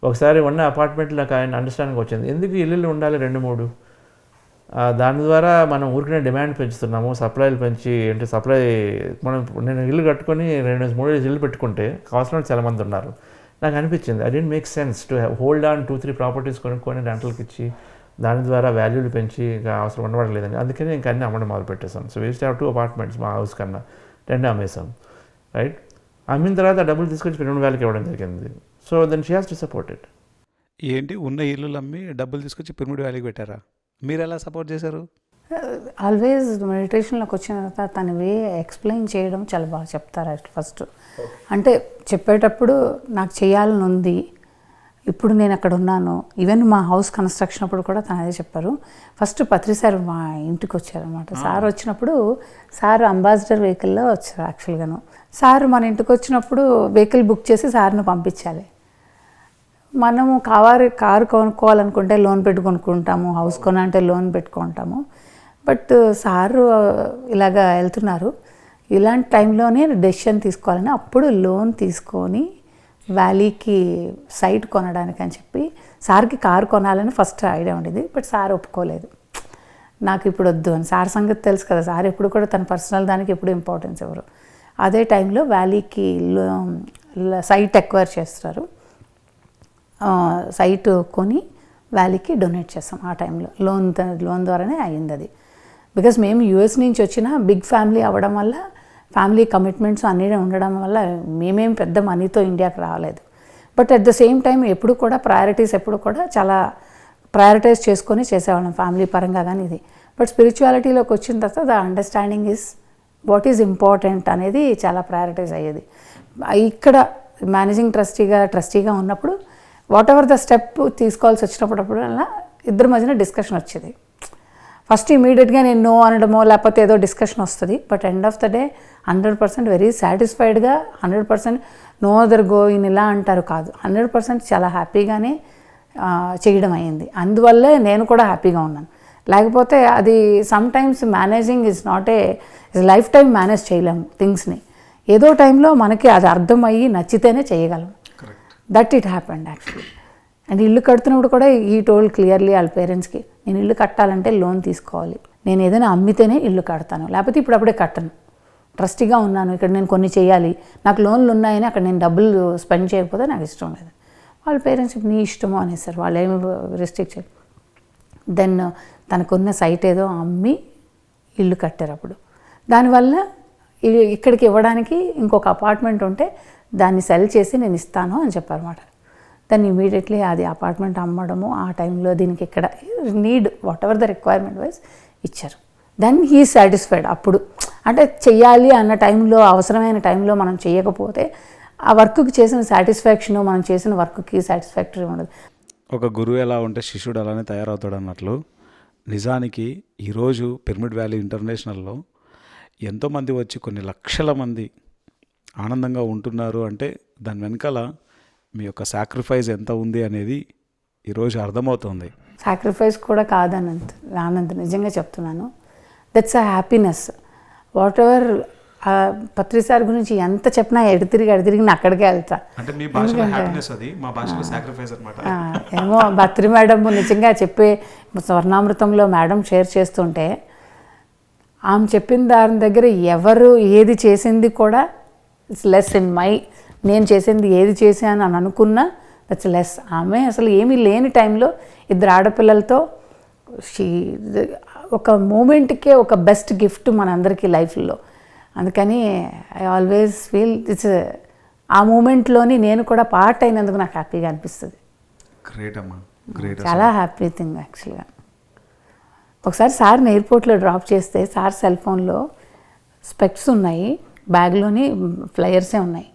ఒకసారి ఉన్న అపార్ట్మెంట్లో నాకు ఆయన అండర్స్టాండింగ్ వచ్చింది, ఎందుకు ఇల్లు ఉండాలి 2-3. దాని ద్వారా మనం ఊరికనే డిమాండ్ పెంచుతున్నాము, సప్లైలు పెంచి అంటే సప్లై నేను ఇల్లు కట్టుకొని 2-3 ఇల్లు పెట్టుకుంటే కావాల్సిన చాలామంది ఉన్నారు. నాకు అనిపించింది I didn't make sense to hold on 2-3 properties కొనుక్కొని రెంటల్కి ఇచ్చి దాని ద్వారా వాల్యూలు పెంచి ఇంకా అవసరం ఉండవట్లేదండి. అందుకని ఇంకా అన్నీ అమ్మడం మొదలు పెట్టేసాం. సో వీ హ్యావ్ 2 apartments మా హౌస్ కన్నా, 2 అమ్మేసాం, రైట్. అమ్మిన తర్వాత డబ్బులు తీసుకొచ్చి 2,000కి ఇవ్వడం జరిగింది. So then she has to support it. ఏంటి ఉన్న ఇల్లులు అమ్మి డబ్బులు తీసుకొచ్చి పిరమిడ్ వ్యాలీకి పెట్టారా? మీరు ఎలా సపోర్ట్ చేశారు? ఆల్వేస్ మెడిటేషన్లోకి వచ్చిన తర్వాత తన వే ఎక్స్ప్లెయిన్ చేయడం చాలా బాగా చెప్తారు. ఫస్ట్ అంటే చెప్పేటప్పుడు నాకు చేయాలని ఉంది, ఇప్పుడు నేను అక్కడ ఉన్నాను. ఈవెన్ మా హౌస్ కన్స్ట్రక్షన్ అప్పుడు కూడా తను అదే చెప్పారు. ఫస్ట్ పత్రి సార్ మా ఇంటికి వచ్చారనమాట. సార్ వచ్చినప్పుడు సార్ అంబాసిడర్ వెహికల్లో వచ్చారు యాక్చువల్గాను. సార్ మన ఇంటికి వచ్చినప్పుడు వెహికల్ బుక్ చేసి సార్ని పంపించాలి. మనము కారు కొనుక్కోవాలనుకుంటే లోన్ పెట్టి కొనుక్కుంటాము, హౌస్ కొనాలంటే లోన్ పెట్టుకుంటాము. బట్ సారు ఇలాగా వెళ్తున్నారు, ఇలాంటి టైంలోనే డెసిషన్ తీసుకోవాలని అప్పుడు లోన్ తీసుకొని వ్యాలీకి సైట్ కొనడానికి అని చెప్పి సార్కి కారు కొనాలని ఫస్ట్ ఐడియా ఉండేది. బట్ సార్ ఒప్పుకోలేదు, నాకు ఇప్పుడు వద్దు అని. సార్ సంగతి తెలుసు కదా, సార్ ఎప్పుడు కూడా తన పర్సనల్ దానికి ఎప్పుడు ఇంపార్టెన్స్ ఇవ్వరు. అదే టైంలో వ్యాలీకి సైట్ ఎక్వైర్ చేస్తారు. సైట్ కొని వ్యాలీకి డొనేట్ చేస్తాం ఆ టైంలో. లోన్ ద్వారానే అయింది అది. బికాస్ మేము యూఎస్ నుంచి వచ్చిన బిగ్ ఫ్యామిలీ అవ్వడం వల్ల, ఫ్యామిలీ కమిట్మెంట్స్ అన్నీ ఉండడం వల్ల మేమేం పెద్ద మనీతో ఇండియాకి రాలేదు. But at the same time ఎప్పుడు కూడా ప్రయారిటీస్ ఎప్పుడు కూడా చాలా ప్రయారిటైజ్ చేసుకొని చేసేవాళ్ళం ఫ్యామిలీ పరంగా కానీ ఇది. బట్ స్పిరిచువాలిటీలోకి వచ్చిన తర్వాత the understanding is what is important అనేది చాలా ప్రయారిటైజ్ అయ్యేది. ఇక్కడ మేనేజింగ్ ట్రస్టీగా ఉన్నప్పుడు వాట్ ఎవర్ ద స్టెప్ తీసుకోవాల్సి వచ్చినప్పుడు అలా ఇద్దరి మధ్యన డిస్కషన్ వచ్చేది. ఫస్ట్ ఇమీడియట్గా నేను నో అనడమో లేకపోతే ఏదో డిస్కషన్ వస్తుంది. But end of the day 100% very సాటిస్ఫైడ్గా 100% నో అదర్ గో ఇన్ ఇలా అంటారు కాదు, 100% చాలా హ్యాపీగానే చేయడం అయ్యింది. అందువల్లే నేను కూడా హ్యాపీగా ఉన్నాను. లేకపోతే అది some times managing is not is life time manage చేయలేము థింగ్స్ని. ఏదో టైంలో మనకి అది అర్థమయ్యి నచ్చితేనే చేయగలం. That it happened actually. And ఇల్లు కడుతున్నప్పుడు కూడా ఈ టోల్డ్ క్లియర్లీ వాళ్ళ పేరెంట్స్కి, నేను ఇల్లు కట్టాలంటే లోన్ తీసుకోవాలి, నేను ఏదైనా అమ్మితేనే ఇల్లు కడతాను, లేకపోతే ఇప్పుడప్పుడే కట్టను. ట్రస్టీగా ఉన్నాను, ఇక్కడ నేను కొన్ని చేయాలి, నాకు లోన్లు ఉన్నాయని అక్కడ నేను డబ్బులు స్పెండ్ చేయకపోతే నాకు ఇష్టం లేదు. వాళ్ళ పేరెంట్స్ నీ ఇష్టమో అనేసారు, వాళ్ళు ఏమి రెస్ట్రిక్ట్ చేయరు. దెన్ తనకున్న సైట్ ఏదో అమ్మి ఇల్లు కట్టారు. అప్పుడు దానివల్ల ఇక్కడికి ఇవ్వడానికి ఇంకొక అపార్ట్మెంట్ ఉంటే దాన్ని సెల్ చేసి నేను ఇస్తాను అని చెప్పారన్నమాట. దాన్ని ఇమీడియట్లీ అది అపార్ట్మెంట్ అమ్మడము ఆ టైంలో దీనికి ఇక్కడ need whatever the requirement wise ఇచ్చారు. Then he satisfied. అప్పుడు అంటే చెయ్యాలి అన్న టైంలో, అవసరమైన టైంలో మనం చేయకపోతే ఆ వర్క్కి చేసిన సాటిస్ఫాక్షన్, మనం చేసిన వర్క్కి సాటిస్ఫాక్టరీ ఉండదు. ఒక గురువు ఎలా ఉంటే శిష్యుడు అలానే తయారవుతాడు అన్నట్లు, నిజానికి ఈరోజు పిరమిడ్ వ్యాలీ ఇంటర్నేషనల్లో ఎంతోమంది వచ్చి కొన్ని లక్షల మంది ఆనందంగా ఉంటున్నారు అంటే దాని వెనకాల మీ యొక్క సాక్రిఫైస్ ఎంత ఉంది అనేది ఈరోజు అర్థమవుతుంది. సాక్రిఫైస్ కూడా కాదనంత నిజంగా చెప్తున్నాను. That's a happiness. What ever Patri sir గురించి ఎంత చెప్పినా ఎడతిరిగి నేను అక్కడికే వెళ్తా. అంటే మీ భాషలో హ్యాపీనెస్ అది, మా భాషలో సాక్రిఫైస్ అన్నమాట. ఏమో పత్రి మేడం నిజంగా చెప్పే స్వర్ణామృతంలో మేడం షేర్ చేస్తుంటే ఆమె చెప్పిన దాని దగ్గర ఎవరు ఏది చేసింది కూడా ఇట్స్ లెస్ ఇన్ మై, నేను చేసింది ఏది చేశాను అని అనుకున్నా దట్స్ లెస్. ఆమె అసలు ఏమీ లేని టైంలో ఇద్దరు ఆడపిల్లలతో ఒక మూమెంట్కే ఒక బెస్ట్ గిఫ్ట్ మనందరికీ లైఫ్లో. అందుకని ఐ ఆల్వేస్ ఫీల్ ఇట్స్ ఆ మూమెంట్లోని నేను కూడా పార్ట్ అయినందుకు నాకు హ్యాపీగా అనిపిస్తుంది. గ్రేట్ అమ్మా, గ్రేట్. చాలా హ్యాపీ థింగ్ యాక్చువల్గా. ఒకసారి సార్ని ఎయిర్పోర్ట్లో డ్రాప్ చేస్తే సార్ సెల్ ఫోన్లో స్పెక్ట్స్ ఉన్నాయి, బ్యాగ్లోని ఫ్లయర్సే ఉన్నాయి,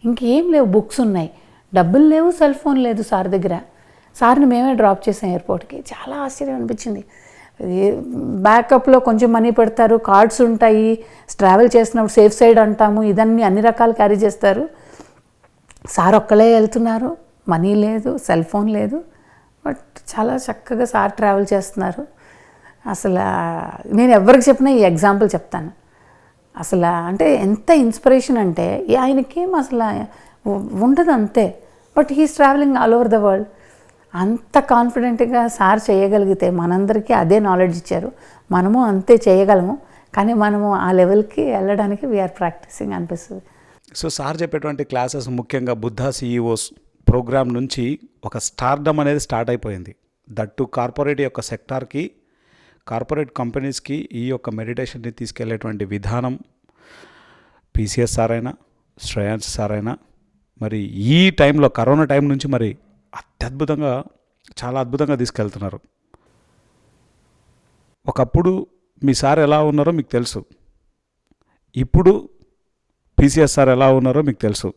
ఇంకేం లేవు, బుక్స్ ఉన్నాయి, డబ్బులు లేవు, సెల్ ఫోన్ లేదు సార్ దగ్గర. సార్ని మేమే డ్రాప్ చేసాం ఎయిర్పోర్ట్కి. చాలా ఆశ్చర్యం అనిపించింది. బ్యాకప్లో కొంచెం మనీ పెడతారు, కార్డ్స్ ఉంటాయి, ట్రావెల్ చేసినప్పుడు సేఫ్ సైడ్ అంటాము, ఇదన్నీ అన్ని రకాలు క్యారీ చేస్తారు. సార్ ఒక్కలే వెళ్తున్నారు, మనీ లేదు, సెల్ ఫోన్ లేదు, బట్ చాలా చక్కగా సార్ ట్రావెల్ చేస్తున్నారు. అసలు నేను ఎవరికి చెప్పినా ఈ ఎగ్జాంపుల్ చెప్తాను. అసలు అంటే ఎంత ఇన్స్పిరేషన్ అంటే ఆయనకేం అసలు ఉండదు అంతే, but he's travelling all over the world. అంత కాన్ఫిడెంట్గా సార్ చేయగలిగితే మనందరికీ అదే నాలెడ్జ్ ఇచ్చారు, మనము అంతే చేయగలము. కానీ మనము ఆ లెవెల్కి వెళ్ళడానికి వీఆర్ ప్రాక్టీసింగ్ అనిపిస్తుంది. సో సార్ చెప్పేటువంటి క్లాసెస్ ముఖ్యంగా బుద్ధ సిఇఓస్ ప్రోగ్రామ్ నుంచి ఒక స్టార్డమ్ అనేది స్టార్ట్ అయిపోయింది. దట్టు కార్పొరేట్ యొక్క సెక్టార్కి, కార్పొరేట్ కంపెనీస్కి ఈ యొక్క మెడిటేషన్ని తీసుకెళ్లేటువంటి విధానం పిసిఎస్ సార్ అయినా, శ్రేయాన్స్ సార్ అయినా, మరి ఈ టైంలో కరోనా టైం నుంచి మరి అత్యద్భుతంగా, చాలా అద్భుతంగా తీసుకెళ్తున్నారు. ఒకప్పుడు మీ సార్ ఎలా ఉన్నారో మీకు తెలుసు, ఇప్పుడు పిసిఎస్ సార్ ఎలా ఉన్నారో మీకు తెలుసు.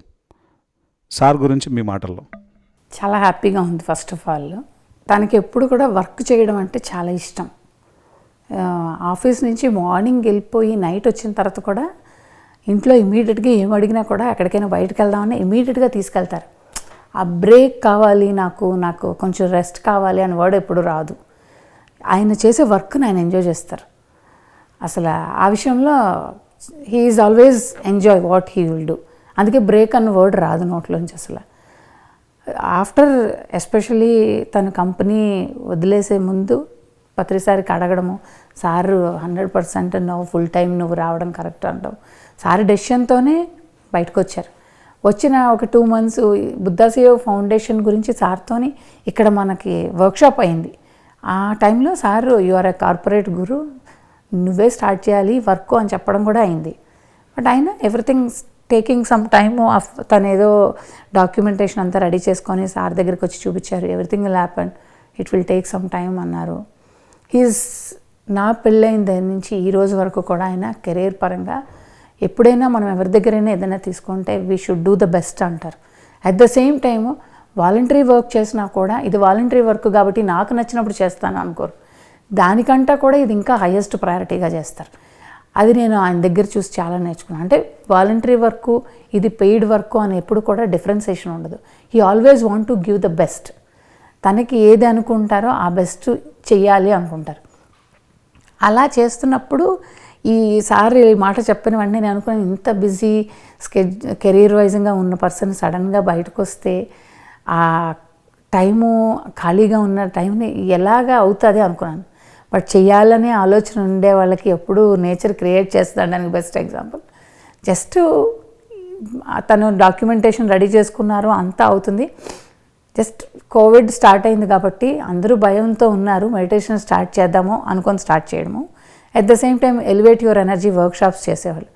సార్ గురించి మీ మాటల్లో. చాలా హ్యాపీగా ఉంది. ఫస్ట్ ఆఫ్ ఆల్ తనకి ఎప్పుడు కూడా వర్క్ చేయడం అంటే చాలా ఇష్టం. ఆఫీస్ నుంచి మార్నింగ్ వెళ్ళిపోయి నైట్ వచ్చిన తర్వాత కూడా ఇంట్లో ఇమీడియట్గా ఏం అడిగినా కూడా ఎక్కడికైనా బయటకు వెళ్దామని ఇమీడియట్గా తీసుకెళ్తారు. ఆ బ్రేక్ కావాలి, నాకు కొంచెం రెస్ట్ కావాలి అని వర్డ్ ఎప్పుడు రాదు. ఆయన చేసే వర్క్ని ఆయన ఎంజాయ్ చేస్తారు. అసలు ఆ విషయంలో he is always enjoy what he will do. అందుకే బ్రేక్ అన్న వర్డ్ రాదు నోట్లోంచి అసలు. ఆఫ్టర్ ఎస్పెషలీ తన కంపెనీ వదిలేసే ముందు పత్రిసారికి అడగడము, సారు 100% నువ్వు ఫుల్ టైం నువ్వు రావడం కరెక్ట్ అంటావు. సార్ డెసిషన్తోనే బయటకు వచ్చారు. వచ్చిన ఒక 2 months బుద్ధాసేవ ఫౌండేషన్ గురించి సార్తోని ఇక్కడ మనకి వర్క్షాప్ అయింది. ఆ టైంలో sir you are a corporate guru, నువ్వే స్టార్ట్ చేయాలి వర్క్ అని చెప్పడం కూడా అయింది. బట్ ఆయన everything taking some time of, తను ఏదో డాక్యుమెంటేషన్ అంతా రెడీ చేసుకొని సార్ దగ్గరికి వచ్చి చూపించారు. Everything will happen, it will take some time అన్నారు. నా పెళ్ళైన దగ్గర నుంచి ఈ రోజు వరకు కూడా ఆయన కెరీర్ పరంగా ఎప్పుడైనా మనం ఎవరి దగ్గరైనా ఏదైనా తీసుకుంటే we should do the best అంటారు. At the same time voluntary work చేసినా కూడా ఇది వాలంటరీ వర్క్ కాబట్టి నాకు నచ్చినప్పుడు చేస్తాను అనుకోరు. దానికంటా కూడా ఇది ఇంకా హైయెస్ట్ ప్రయారిటీగా చేస్తారు. అది నేను ఆయన దగ్గర చూసి చాలా నేర్చుకున్నాను. అంటే వాలంటరీ వర్క్ ఇది పెయిడ్ వర్క్ అని ఎప్పుడు కూడా డిఫరెన్సియేషన్ ఉండదు. He always want to give the best. తనకి ఏది అనుకుంటారో ఆ బెస్ట్ చెయ్యాలి అనుకుంటారు. అలా చేస్తున్నప్పుడు ఈసారి మాట చెప్పిన వెంటనే నేను అనుకున్నాను, ఇంత బిజీ కెరీర్ వైజ్గా ఉన్న పర్సన్ సడన్గా బయటకు వస్తే ఆ టైము ఖాళీగా ఉన్న టైంని ఎలాగా అవుతుంది అనుకున్నాను. బట్ చెయ్యాలనే ఆలోచన ఉండే వాళ్ళకి ఎప్పుడూ నేచర్ క్రియేట్ చేస్తాడు. దానికి బెస్ట్ ఎగ్జాంపుల్ జస్ట్ తను డాక్యుమెంటేషన్ రెడీ చేసుకున్నారు, అంతా అవుతుంది. జస్ట్ కోవిడ్ స్టార్ట్ అయింది కాబట్టి అందరూ భయంతో ఉన్నారు, మెడిటేషన్ స్టార్ట్ చేద్దాము అనుకొని స్టార్ట్ చేయడము. At the same time elevate your energy workshops చేసేవాళ్ళు.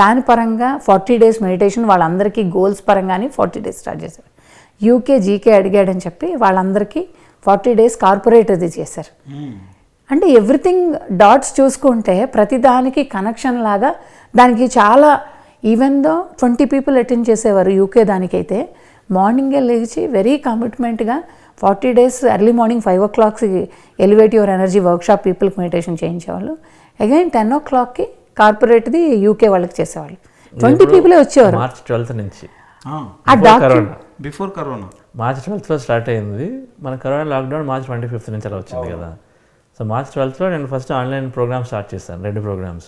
దాని పరంగా 40 days మెడిటేషన్ వాళ్ళందరికీ గోల్స్ పరంగానే 40 days స్టార్ట్ చేశారు. యూకే జీకే అడిగాడని చెప్పి వాళ్ళందరికీ 40 days కార్పొరేట్ అది చేశారు. అంటే ఎవ్రీథింగ్ డాట్స్ చూసుకుంటే ప్రతిదానికి కనెక్షన్ లాగా దానికి చాలా, ఈవెన్ దో 20 people అటెండ్ చేసేవారు యూకే. దానికైతే మార్నింగే లేచి వెరీ కమిట్మెంట్గా 40 days early morning 5 o'clock elevate your energy workshop పీపుల్కి మెడిటేషన్ చేయించేవాళ్ళు. అగైన్ 10 o'clock యూకేది యూకే వాళ్ళకి చేసేవాళ్ళు. 20 people వచ్చేవారు. మార్చ్ 12th నుంచి before corona March 12th start అయింది. మన కరోనా లాక్డౌన్ మార్చ్ 25th నుంచి అలా వచ్చింది కదా. సో మార్చ్ 12th నేను ఫస్ట్ ఆన్లైన్ ప్రోగ్రామ్ స్టార్ట్ చేశాను. 2 programs.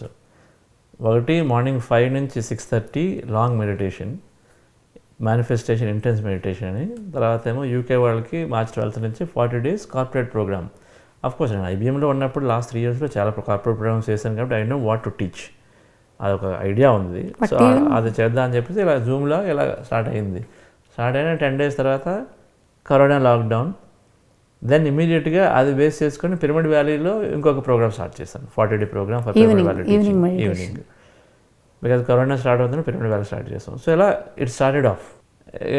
ఒకటి మార్నింగ్ 5 నుంచి 6:30 long meditation, manifestation intense meditation అని. తర్వాత ఏమో యూకే వాళ్ళకి మార్చ్ 12th నుంచి 40 days కార్పొరేట్ ప్రోగ్రామ్. అఫ్కోర్స్ నేను ఐబీఎంలో ఉన్నప్పుడు లాస్ట్ 3 yearsలో చాలా కార్పొరేట్ ప్రోగ్రామ్స్ చేశాను కాబట్టి I know what to teach, అదొక ఐడియా ఉంది. సో అది చేద్దాం అని చెప్పేసి ఇలా జూమ్లో ఇలా స్టార్ట్ అయింది. స్టార్ట్ అయిన 10 days తర్వాత కరోనా లాక్డౌన్. దెన్ ఇమీడియట్గా అది బేస్ చేసుకొని పిరమిడ్ వ్యాలీలో ఇంకొక ప్రోగ్రామ్ స్టార్ట్ చేశాను, 40-day program for Pyramid Valley evening. Because corona start అవుతుంది, పిరమిడ్ వ్యాలీ స్టార్ట్ చేస్తాం. సో ఇలా it started off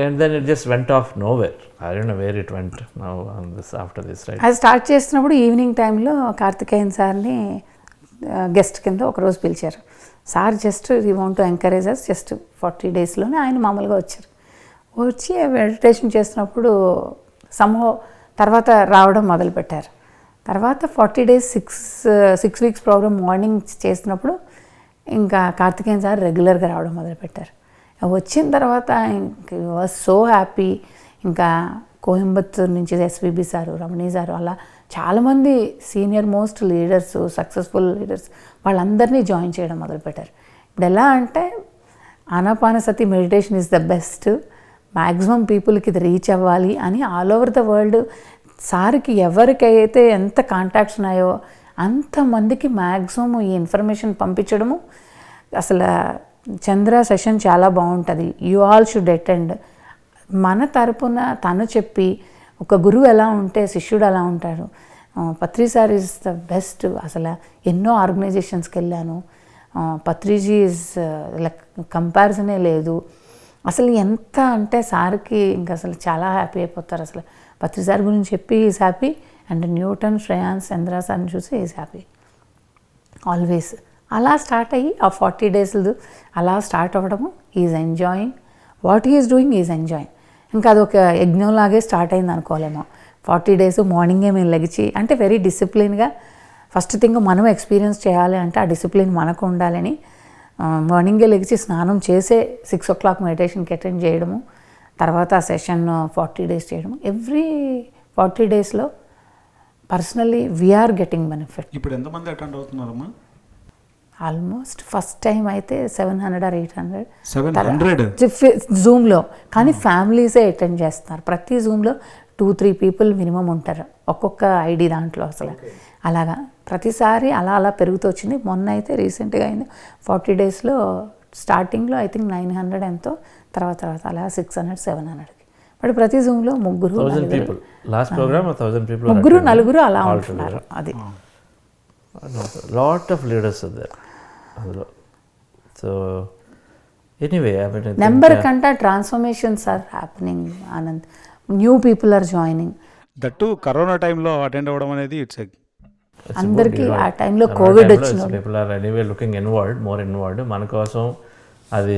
and then it just went off nowhere. I don't know where it went now on this after this right. అది start చేసినప్పుడు evening టైంలో కార్తికేయన్ సార్ని guest కింద ఒకరోజు పిలిచారు. Sir just we want to encourage us, just 40 daysలోనే ఆయన మామూలుగా వచ్చారు. వచ్చి మెడిటేషన్ చేస్తున్నప్పుడు సంహో తర్వాత రావడం మొదలుపెట్టారు. తర్వాత 40 days 6 weeks ప్రోగ్రామ్ మార్నింగ్ చేస్తున్నప్పుడు ఇంకా కార్తికేయన్ సార్ రెగ్యులర్గా రావడం మొదలుపెట్టారు. వచ్చిన తర్వాత వాజ్ సో హ్యాపీ. ఇంకా కోయంబత్తూరు నుంచి ఎస్విబి సారు, రమణి సారు, అలా చాలామంది senior most leaders, successful leaders వాళ్ళందరినీ జాయిన్ చేయడం మొదలుపెట్టారు. ఇప్పుడు ఎలా అంటే Anapanasati meditation is the best, maximum పీపుల్కి ఇది రీచ్ అవ్వాలి అని ఆల్ ఓవర్ ద వరల్డ్ సార్కి ఎవరికైతే ఎంత కాంటాక్ట్స్ ఉన్నాయో అంతమందికి మ్యాక్సిమం ఈ ఇన్ఫర్మేషన్ పంపించడము. అసలు చంద్ర సెషన్ చాలా బాగుంటుంది, యూ ఆల్ షుడ్ అటెండ్. మన తరపున తను చెప్పి ఒక గురువు ఎలా ఉంటే శిష్యుడు అలా ఉంటాడు. పత్రి సార్ ఈజ్ ద బెస్ట్. అసలు ఎన్నో ఆర్గనైజేషన్స్కి వెళ్ళాను. పత్రిజీ ఈజ్ లైక్ కంపారిజనే లేదు. అసలు ఎంత అంటే సార్కి ఇంకా అసలు చాలా హ్యాపీ అయిపోతారు. అసలు పత్రి సార్ గురించి చెప్పి is happy, and Newton, Shreyans, Chandra సార్ని చూసి ఈజ్ హ్యాపీ ఆల్వేస్. అలా స్టార్ట్ అయ్యి ఆ 40 days అలా స్టార్ట్ అవ్వడము. Is enjoying what is doing, is enjoying. ఇంకా అదొక యజ్ఞంలాగే స్టార్ట్ అయింది అనుకోలేమో. 40 days మార్నింగే మేము లెగిచి, అంటే వెరీ డిసిప్లిన్గా ఫస్ట్ థింగ్ మనం ఎక్స్పీరియన్స్ చేయాలి అంటే ఆ డిసిప్లిన్ మనకు ఉండాలని మార్నింగే లెగిచి స్నానం చేసే 6 o'clock మెడిటేషన్కి అటెండ్ చేయడము. తర్వాత ఆ సెషన్ 40 days చేయడము. ఎవ్రీ 40 daysలో పర్సనల్లీ వీఆర్ గెటింగ్ బెనిఫిట్. ఇప్పుడు ఎంతమంది అటెండ్ అవుతున్నారమ్మా? ఆల్మోస్ట్ ఫస్ట్ టైం అయితే 700 or 800 జూమ్లో. కానీ ఫ్యామిలీసే అటెండ్ చేస్తున్నారు. ప్రతి జూమ్లో 2-3 people మినిమం ఉంటారు ఒక్కొక్క ఐడి దాంట్లో. అసలు అలాగా ప్రతిసారి అలా అలా పెరుగుతూ వచ్చింది. మొన్న అయితే రీసెంట్గా అయింది 40 daysలో స్టార్టింగ్లో ఐ థింక్ 900 ఎంతో, తర్వాత అలా 600 700కి. బట్ ప్రతి జూమ్లో ముగ్గురు 1000 పీపుల్ లాస్ట్ ప్రోగ్రామ్ 1000 పీపుల్ ముగ్గురు నలుగురు అలా ఉంటున్నారు. అది లాట్ ఆఫ్ లీడర్స్ అందులో. సో ఎనీవే నెంబర్ కంటే transformations are happening Anand. New people are joining. That corona టైంలో అటెండ్ అవ్వడం అనేది ఇట్స్ అందరికీ ఆ టైంలో కోవిడ్ వచ్చిన people are anyway looking inward, more inward. మన కోసం అది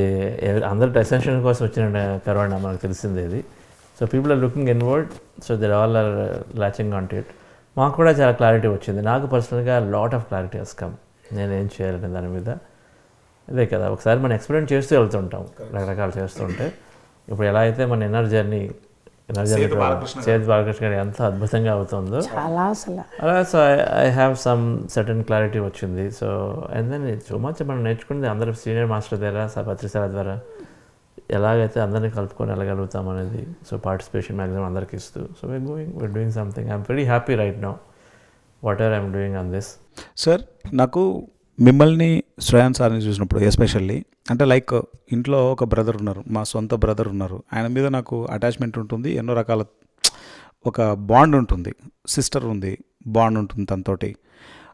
అందరి అసెన్షన్ కోసం వచ్చిన కరోనా మనకు తెలిసింది ఇది. So people are looking inward, so they all are latching on to it. మాకు కూడా చాలా క్లారిటీ వచ్చింది. నాకు పర్సనల్గా lot of clarity has come. నేను ఏం చేయాలని దాని మీద. ఇదే కదా, ఒకసారి మనం ఎక్స్పెరిమెంట్ చేస్తూ వెళ్తుంటాం, రకరకాలు చేస్తుంటే. ఇప్పుడు ఎలా అయితే మన ఎనర్జీ సేతు బాలకృష్ణ గారు ఎంత అద్భుతంగా అవుతుందో చాలా అసలు అలా. So I have some certain clarity వచ్చింది. So and then so much మనం నేర్చుకుంది అందరూ సీనియర్ మాస్టర్ ద్వారా, పత్రిసాల ద్వారా ఎలాగైతే అందరినీ కలుపుకొని వెళ్ళగలుగుతాం అనేది. సో పార్టిసిపేషన్ మ్యాక్సిమం అందరికి ఇస్తూ. So we're doing something. I'm very happy right now whatever I'm doing on this. Sir, నాకు మిమ్మల్ని శ్రేయాన్ సార్ని చూసినప్పుడు ఎస్పెషల్లీ అంటే లైక్ ఇంట్లో ఒక బ్రదర్ ఉన్నారు, మా సొంత బ్రదర్ ఉన్నారు. ఆయన మీద నాకు అటాచ్మెంట్ ఉంటుంది, ఎన్నో రకాల ఒక బాండ్ ఉంటుంది, సిస్టర్ ఉంది, బాండ్ ఉంటుంది తనతోటి.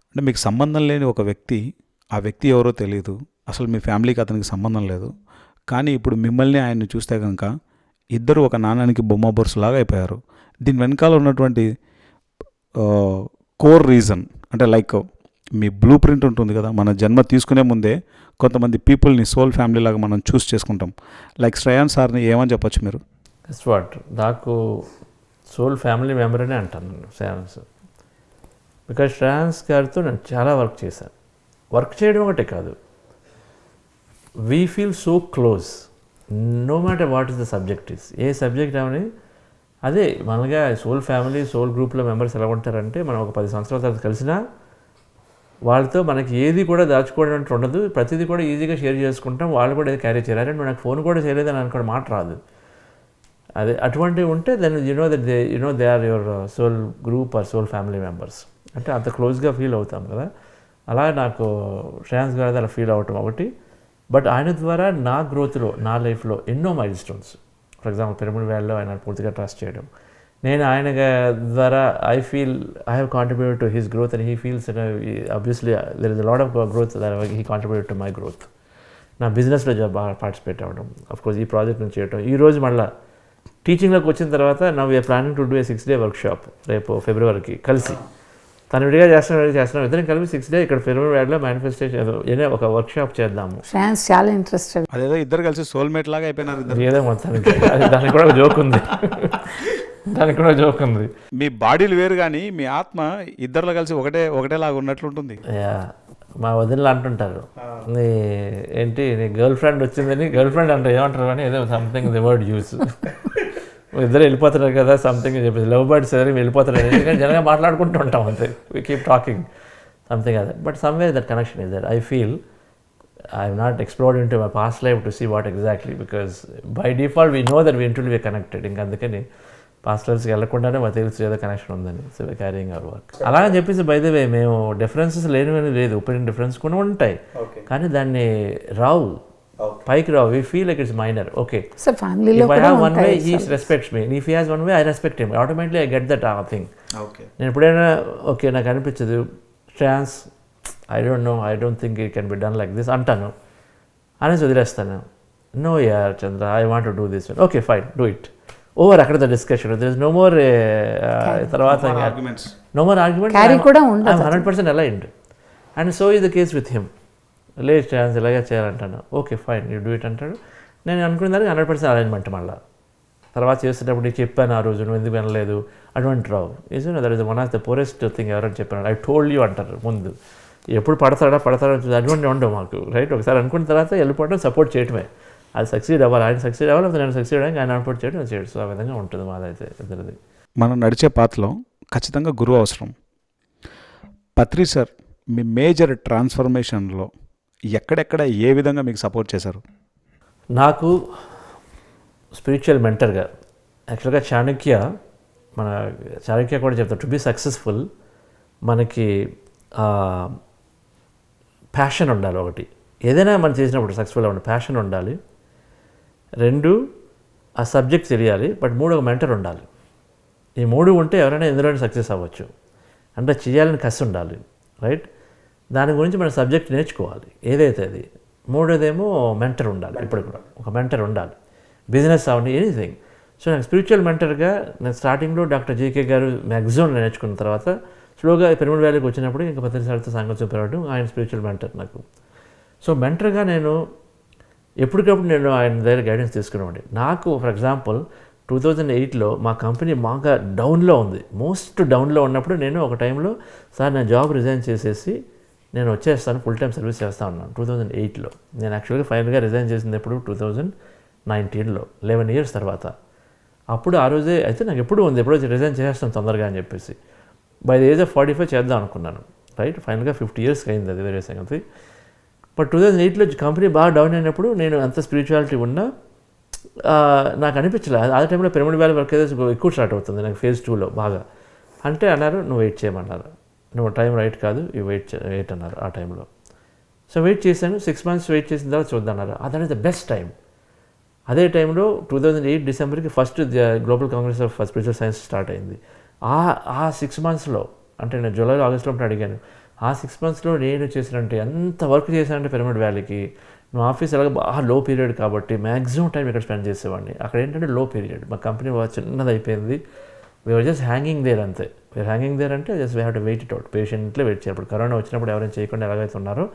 అంటే మీకు సంబంధం లేని ఒక వ్యక్తి, ఆ వ్యక్తి ఎవరో తెలియదు, అసలు మీ ఫ్యామిలీకి అతనికి సంబంధం లేదు. కానీ ఇప్పుడు మిమ్మల్ని ఆయన్ని చూస్తే కనుక ఇద్దరు ఒక నాణానికి బొమ్మ బొరుసులాగా అయిపోయారు. దీని వెనకాల ఉన్నటువంటి కోర్ రీజన్ అంటే లైక్ మీ బ్లూ ప్రింట్ ఉంటుంది కదా, మన జన్మ తీసుకునే ముందే కొంతమంది పీపుల్ని సోల్ ఫ్యామిలీ లాగా మనం చూస్ చేసుకుంటాం. లైక్ శ్రేయాన్ సార్ని ఏమని చెప్పచ్చు మీరు? జస్ట్ వాట్, నాకు సోల్ ఫ్యామిలీ మెంబర్ అనే అంటాను నేను శ్రేయాన్స్. బికాజ్ శ్రేయాన్స్ గారితో నేను చాలా వర్క్ చేశాను. వర్క్ చేయడం ఒకటే కాదు, we feel so close no matter what is the subject is. ఏ సబ్జెక్ట్ అవని అదే మనగా సోల్ ఫ్యామిలీ, సోల్ గ్రూప్లో మెంబర్స్ ఎలా ఉంటారంటే, మనం ఒక 10 సంవత్సరాల తర్వాత కలిసినా వాళ్ళతో మనకి ఏది కూడా దాచుకోవడం ఉండదు, ప్రతిదీ కూడా ఈజీగా షేర్ చేసుకుంటాం. వాళ్ళు కూడా ఏది క్యారీ చేయరు. అంటే నాకు ఫోన్ కూడా చేయలేదని అనుకోవడం మాట రాదు. అదే అటువంటివి ఉంటే then they are your soul group or soul family members. అంటే అంత క్లోజ్గా ఫీల్ అవుతాం కదా. అలా నాకు శ్రేయాన్స్ గారి అలా ఫీల్ అవటం ఒకటి. బట్ ఆయన ద్వారా నా గ్రోత్లో, నా లైఫ్లో ఎన్నో milestones. For example pyramid వ్యాలీలో ఆయన పూర్తిగా ట్రస్ట్ చేయడం, నేను ఆయన ద్వారా I feel I have contributed to his growth and he feels obviously there is a lot of growth that he contributed to my growth. నా బిజినెస్లో బాగా పార్టిసిపేట్ అవ్వడం, అఫ్కోర్స్ ఈ ప్రాజెక్ట్ నుంచి చేయడం. ఈరోజు మళ్ళీ టీచింగ్లోకి వచ్చిన తర్వాత నా we are planning to do a 6-day workshop రేపు ఫిబ్రవరికి కలిసి. తను విడిగా చేస్తున్నాం, ఇద్దరం కలిపి 6 days ఇక్కడ పిరమిడ్ వ్యాలీలో మేనిఫెస్టేషన్ ఏదో ఒక వర్క్షాప్ చేద్దాము. ఫ్యాన్స్ చాలా ఇంట్రెస్టెడ్. అదేదో ఇద్దరు కలిసి సోల్మేట్ లాగా అయిపోయినారు ఇద్దరు. ఏదో మొత్తానికి దానికి కూడా ఒక జోక్ ఉంది. మీ బాడీలు వేరు కానీ మీ ఆత్మ ఇద్దరులో కలిసి ఒకటేలాగా ఉన్నట్లుంటుంది. మా వదినలు అంటుంటారు, నీ ఏంటి నీ గర్ల్ ఫ్రెండ్ వచ్చిందని. గర్ల్ ఫ్రెండ్ అంటే ఏమంటారు అని ఏదో సంథింగ్ ది వర్డ్ యూస్. ఇద్దరు వెళ్ళిపోతున్నారు కదా సంథింగ్ చెప్పేసి, లవ్ బర్డ్స్ ఎవరు వెళ్ళిపోతారు ఎందుకంటే జనంగా మాట్లాడుకుంటూ ఉంటాం అంతే. వీ కీప్ టాకింగ్ సంథింగ్ అదే. But somewhere that connection is that. I feel I have not explored into my past life to see what exactly, because by default we know that we intuitively connected. ఇంకా అందుకని past లైఫ్స్కి వెళ్ళకుండానే మాకు తెలుసు ఏదో connection ఉందని. So we carrying hour work. అలాగని చెప్పేసి by the way మేము డిఫరెన్సెస్ లేనివని లేదు, ఒపీనియన్ డిఫరెన్స్ కూడా ఉంటాయి, కానీ దాన్ని రావు, పైకి రావు. We feel like it's minor. Okay, if I have one way, he respects me, and if he has one way, I respect him. Automatically I get that thing. నేను ఎప్పుడైనా ఓకే నాకు అనిపించదు ట్రాన్స్, I don't think it can be done like this అంటాను, అనేసి వదిలేస్తాను. No యార్ Chandra, I want to do this. Okay fine, do it. Over అక్కడ the discussion. There is no more తర్వాత no more argument. 100% aligned. And so is the case with him. లేదు chance ఇలాగే చేయాలంటాను. Okay fine, you do it అంటాడు. నేను అనుకున్న దానికి 100% alignment. మళ్ళీ తర్వాత చేసేటప్పుడు నీకు చెప్పాను ఆ రోజు, నువ్వు ఎందుకు వినలేదు, అటువంటి రావు. Is that is one of the purest thing ఎవరైనా చెప్పాను. ఐ టోల్డ్ యూ అంటారు ముందు. ఎప్పుడు పడతాడా అటువంటి ఉండవు మాకు, రైట్. ఒకసారి అనుకున్న తర్వాత వెళ్ళిపోవడం, సపోర్ట్ చేయడమే. అది సక్సీడ్ అవ్వాలి, ఆయన సక్సీడ్ అవ్వాలి, నేను సక్సీడ్ అవ్వడానికి ఆయన సపోర్ట్ చేయడం చేయడు. సో ఆ విధంగా ఉంటుంది మాదైతే ఇద్దరిది. మనం నడిచే పాత్రలో ఖచ్చితంగా గురువు అవసరం. పత్రి సార్ మీ మేజర్ ట్రాన్స్ఫర్మేషన్లో ఎక్కడెక్కడ ఏ విధంగా మీకు సపోర్ట్ చేశారు? నాకు స్పిరిచువల్ మెంటర్గా యాక్చువల్గా మన చాణక్య కూడా చెప్తారు, టు బీ సక్సెస్ఫుల్ మనకి ప్యాషన్ ఉండాలి ఒకటి. ఏదైనా మనం చేసినప్పుడు సక్సెస్ఫుల్ అవ్వండి, ప్యాషన్ ఉండాలి. 2 ఆ సబ్జెక్ట్ తెలియాలి, బట్ 3 ఒక మెంటర్ ఉండాలి. ఈ 3 ఉంటే ఎవరైనా ఎందులోనే సక్సెస్ అవ్వచ్చు. అంటే చేయాలని కసి ఉండాలి, రైట్? దాని గురించి మన సబ్జెక్ట్ నేర్చుకోవాలి ఏదైతే అది. 3దేమో మెంటర్ ఉండాలి, ఇప్పుడు కూడా ఒక మెంటర్ ఉండాలి, బిజినెస్ అవని ఎనీథింగ్. సో నాకు స్పిరిచువల్ మెంటర్గా నేను స్టార్టింగ్లో డాక్టర్ జీకే గారు మ్యాక్సిమం నేర్చుకున్న తర్వాత స్లోగా పిరమిడ్ వ్యాలీకి వచ్చినప్పుడు ఇంకా పత్రిసారితో సాంగత్యం పెరగడం, ఆయన స్పిరిచువల్ మెంటర్ నాకు. సో మెంటర్గా నేను ఎప్పటికప్పుడు నేను ఆయన దగ్గర గైడెన్స్ తీసుకునేవాడిని. నాకు ఫర్ ఎగ్జాంపుల్ 2008లో మా కంపెనీ బాగా డౌన్లో ఉంది, మోస్ట్ డౌన్లో ఉన్నప్పుడు నేను ఒక టైంలో సార్ నేను జాబ్ రిజైన్ చేసేసి నేను వచ్చేస్తాను, ఫుల్ టైం సర్వీస్ చేస్తా ఉన్నాను 2008లో. నేను యాక్చువల్గా ఫైనల్గా రిజైన్ చేసింది ఎప్పుడు 2019లో, 11 years తర్వాత. అప్పుడు ఆ రోజే అయితే నాకు ఎప్పుడు ఉంది, ఎప్పుడో రిజైన్ చేసేస్తాను తొందరగా అని చెప్పేసి బై ది ఏజ్ ఆఫ్ 45 చేద్దాం అనుకున్నాను, రైట్? ఫైనల్గా 50 years అయింది, అది వేరే సంగతి. బట్ 2008లో కంపెనీ బాగా డౌన్ అయినప్పుడు నేను అంత స్పిరిచువాలిటీ ఉన్నా నాకు అనిపించలేదు. ఆ టైంలో పిరమిడ్ వ్యాలీ వర్క్ అయితే ఎక్కువ స్టార్ట్ అవుతుంది నాకు phase 2లో బాగా. అంటే అన్నారు నువ్వు వెయిట్ చేయమన్నారు, నువ్వు టైం రైట్ కాదు, ఇవి వెయిట్ అన్నారు ఆ టైంలో. సో వెయిట్ చేశాను, 6 months వెయిట్ చేసిన తర్వాత చూద్దన్నారు. That is the best time. అదే టైంలో 2008 డిసెంబర్కి first global congress of spiritual science start అయింది. ఆ 6 monthsలో, అంటే నేను జూలై ఆగస్ట్లో అడిగాను, ఆ 6 monthsలో నేను చేసినంటే ఎంత వర్క్ చేశానంటే పిరమిడ్ వ్యాలీకి. నువ్వు ఆఫీస్ ఎలాగ బాగా లో పీరియడ్ కాబట్టి మ్యాక్సిమం టైం ఇక్కడ స్పెండ్ చేసేవాడిని. అక్కడ ఏంటంటే లో పీరియడ్, మా కంపెనీ చిన్నది అయిపోయింది, వీఆర్ జస్ట్ హ్యాంగింగ్ దేర్ అంతే. వీఆర్ హ్యాంగింగ్ దేర్ అంటే just we have to wait it out, పేషెంట్లే వెయిట్ చేయాలి. ఇప్పుడు కరోనా వచ్చినప్పుడు ఎవరైనా చేయకుండా ఎలాగైతే ఉన్నారో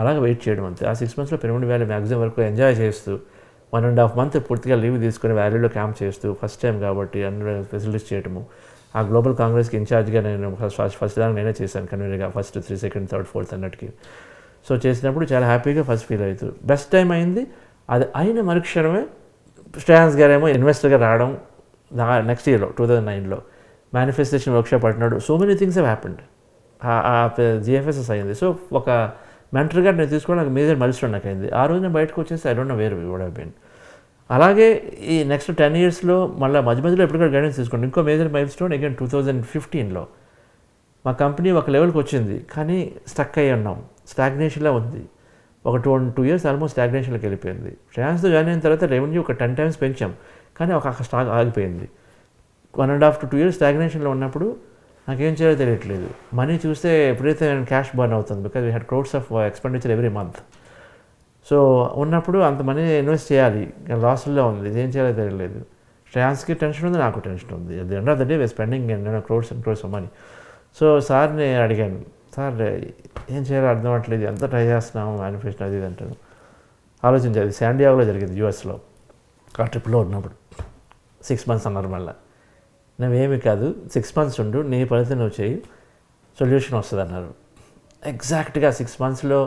అలాగే వెయిట్ చేయడం అంతే. ఆ 6 monthsలో పిరమిడ్ వ్యాలీ మ్యాక్సిమం వరకు ఎంజాయ్ చేస్తూ 1.5 month పూర్తిగా లీవ్ తీసుకుని వ్యాలీలో క్యాంప్ చేస్తూ, ఫస్ట్ టైం కాబట్టి అన్ని ఫెసిలిటీస్ చేయడము. ఆ గ్లోబల్ కాంగ్రెస్కి ఇన్ఛార్జ్గా నేను ఫస్ట్ దానికి నేనే చేశాను కన్వీనర్గా, ఫస్ట్ 3, 2, 3, 4 అన్నట్టుకి. సో చేసినప్పుడు చాలా హ్యాపీగా ఫస్ట్ ఫీల్ అవుతుంది, బెస్ట్ టైం అయింది. అది అయిన మరుక్షణమే శ్రేయాన్స్ గారేమో ఇన్వెస్టర్గా రావడం నెక్స్ట్ ఇయర్లో 2009లో మేనిఫెస్టేషన్ వర్క్షాప్ అంటున్నాడు. So many things have happened. GFSS అయింది. సో ఒక మెంటర్గా నేను తీసుకోవడం నాకు మేజర్ మైల్స్టోన్ నాకు అయింది. ఆ రోజు నేను బయటకు వచ్చేసి I don't know where we would have been. అలాగే ఈ నెక్స్ట్ 10 yearsలో మళ్ళీ మధ్యలో ఎప్పుడు కూడా గైడెన్స్ తీసుకోండి. ఇంకో మేజర్ మైల్స్టోన్ అగైన్ 2015లో మా కంపెనీ ఒక లెవెల్కి వచ్చింది, కానీ స్టక్ అయ్యి ఉన్నాం, స్టాగ్నేషన్లో ఉంది. ఒక 2 years ఆల్మోస్ట్ స్టాగ్నేషన్లోకి వెళ్ళిపోయింది. శ్రేయాన్స్తో జాయిన్ అయిన తర్వాత రెవెన్యూ ఒక 10 times పెంచాం, కానీ ఒక స్టాక్ ఆగిపోయింది. 1.5 to 2 years స్టాగ్నేషన్లో ఉన్నప్పుడు నాకేం చేయాలో తెలియట్లేదు. మనీ చూస్తే ఎప్పుడైతే క్యాష్ బర్న్ అవుతుంది, because we had crores of expenditure every month. So ఉన్నప్పుడు అంత మనీ ఇన్వెస్ట్ చేయాలి, లాస్లో ఉంది, ఏం చేయాలో తెలియలేదు. శ్రేయాన్స్కి టెన్షన్ ఉంది, నాకు టెన్షన్ ఉంది. At the end of the day we spending crores and crores of money. So సార్ని అడిగాను, సార్ ఏం చేయాలో అర్థం అవ్వట్లేదు, ఎంత ట్రై చేస్తున్నాము మేనిఫెస్టో అది ఇది అంటాను. ఆలోచించాలి. శాండియాగోలో జరిగింది యూఎస్లో, ఆ ట్రిప్లో ఉన్నప్పుడు 6 months అన్నారు. మళ్ళీ నువ్వేమి కాదు, 6 months ఉండు, నీ పరిస్థితి నువ్వు చేయి, సొల్యూషన్ వస్తుంది అన్నారు. ఎగ్జాక్ట్గా 6 monthsలో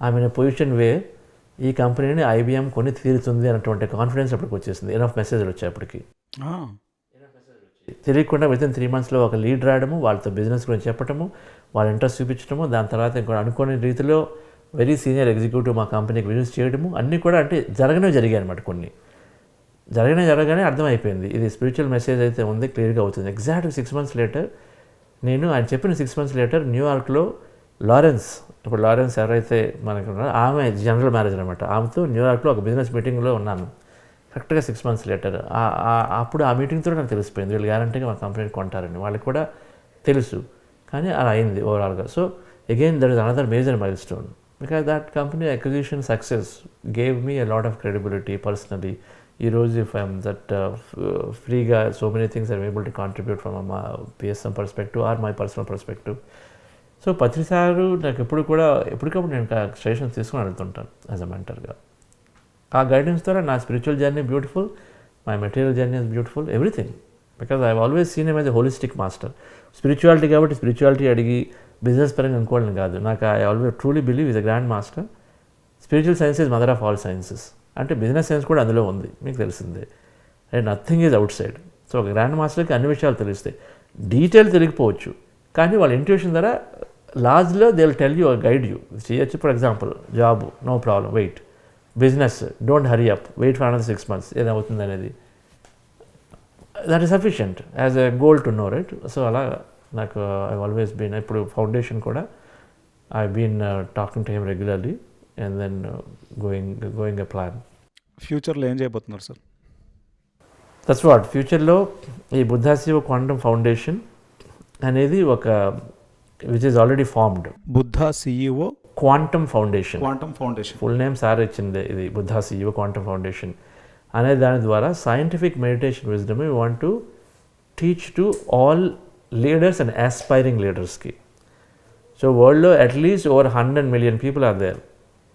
ఆమె పొజిషన్ వే ఈ కంపెనీని ఐబిఎం కొని తీరుతుంది అన్నటువంటి కాన్ఫిడెన్స్ అప్పటికి వచ్చేసింది. ఎనఫ్ మెసేజ్లు వచ్చేప్పటికి తెలియకుండా వితిన్ 3 monthsలో ఒక లీడ్ రావడము, వాళ్ళతో బిజినెస్ గురించి చెప్పడము, వాళ్ళ ఇంట్రెస్ట్ చూపించడము, దాని తర్వాత ఇంకో అనుకోని రీతిలో వెరీ సీనియర్ ఎగ్జిక్యూటివ్ మా కంపెనీకి విజిట్ చేయడము, అన్నీ కూడా అంటే జరిగాయి అనమాట. కొన్ని జరగగానే అర్థమైపోయింది ఇది స్పిరిచువల్ మెసేజ్ అయితే ఉంది, క్లియర్గా అవుతుంది. ఎగ్జాక్ట్గా 6 months లేటర్ నేను ఆయన చెప్పిన 6 months లేటర్ న్యూయార్క్లో లారెన్స్, ఇప్పుడు లారెన్స్ ఎవరైతే మనకు ఉన్నారో ఆమె జనరల్ మేనేజర్ అనమాట, ఆమెతో న్యూయార్క్లో ఒక బిజినెస్ మీటింగ్లో ఉన్నాను. కరెక్ట్గా 6 months లేటర్ అప్పుడు ఆ మీటింగ్తో నాకు తెలిసిపోయింది వీళ్ళు గ్యారంటీగా మా కంపెనీని కొంటారని. వాళ్ళకి కూడా తెలుసు, కానీ అలా అయింది ఓవరాల్గా. So again that is another major milestone, because that company acquisition success gave me a lot of credibility personally. ఈరోజు ఇఫ్ ఐఎమ్ దట్ ఫ్రీగా so many things I'm able to contribute from మా PSM perspective or my personal perspective. So Patri sir నాకు ఎప్పటికప్పుడు నేను suggestions తీసుకుని వెళ్తుంటాను as a మెంటర్గా. ఆ guidance ద్వారా నా spiritual journey beautiful, my material journey is beautiful, everything. Because I always seen M as a holistic master. Spirituality కాబట్టి spirituality అడిగి business పరంగా అనుకోవాలని కాదు. నాకు I always truly believe is a grand master. Spiritual science is mother of all sciences. అంటే business science కూడా అందులో ఉంది, మీకు తెలిసిందే. And nothing is out side. So ఒక గ్రాండ్ మాస్టర్కి అన్ని విషయాలు తెలుస్తాయి, డీటెయిల్ తెలియకపోవచ్చు, కానీ వాళ్ళ ఇంట్యూషన్ ద్వారా లార్జ్లో they will tell you, guide you. చేయొచ్చు. For example job, no problem, wait. Business, don't hurry up, wait for another 6 months ఏదవుతుంది అనేది. That is sufficient as a goal to know, right? So అలా నాకు I always been, ఇప్పుడు foundation కూడా I been talking to him regularly and then going a plan. ఫ్యూచర్లో ఏం చేయబోతున్నారు sir? That's what ఫ్యూచర్లో ఈ బుద్ధా శివ క్వాంటమ్ ఫౌండేషన్ అనేది ఒక which is already formed. Buddha CEO quantum foundation, quantum foundation full name sir ఇచ్చింది ఇది, బుద్ధా సిఇఓ క్వాంటమ్ ఫౌండేషన్ అనే దాని ద్వారా scientific meditation wisdom we want to teach to all leaders and aspiring లీడర్స్కి. సో వరల్డ్లో at least over 100 million people are there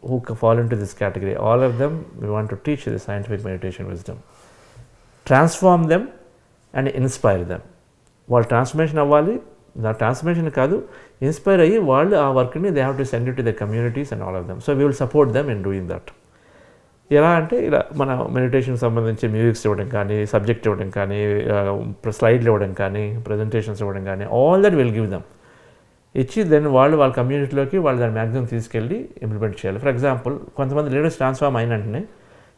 who fall into this category. All of them we want to teach the scientific meditation wisdom, transform them and inspire them. వాళ్ళు transformation అవ్వాలి, నా transformation కాదు, inspire అయ్యి వాళ్ళు ఆ వర్క్ని they have to send it to the communities and all of them. So we will support them in doing that. ఎలా అంటే ఇలా మన మెడిటేషన్ సంబంధించి మ్యూజిక్స్ ఇవ్వడం కానీ, సబ్జెక్ట్ ఇవ్వడం కానీ, స్లైడ్లు ఇవ్వడం కానీ, ప్రజెంటేషన్స్ ఇవ్వడం కానీ, all that will give them. ఇచ్చి దెన్ వాళ్ళ కమ్యూనిటీలోకి వాళ్ళు దాని మ్యాక్సిమం తీసుకెళ్ళి ఇంప్లిమెంట్ చేయాలి. ఫర్ ఎగ్జాంపుల్ కొంతమంది లీడర్స్ ట్రాన్స్ఫార్మ్ అయిన వెంటనే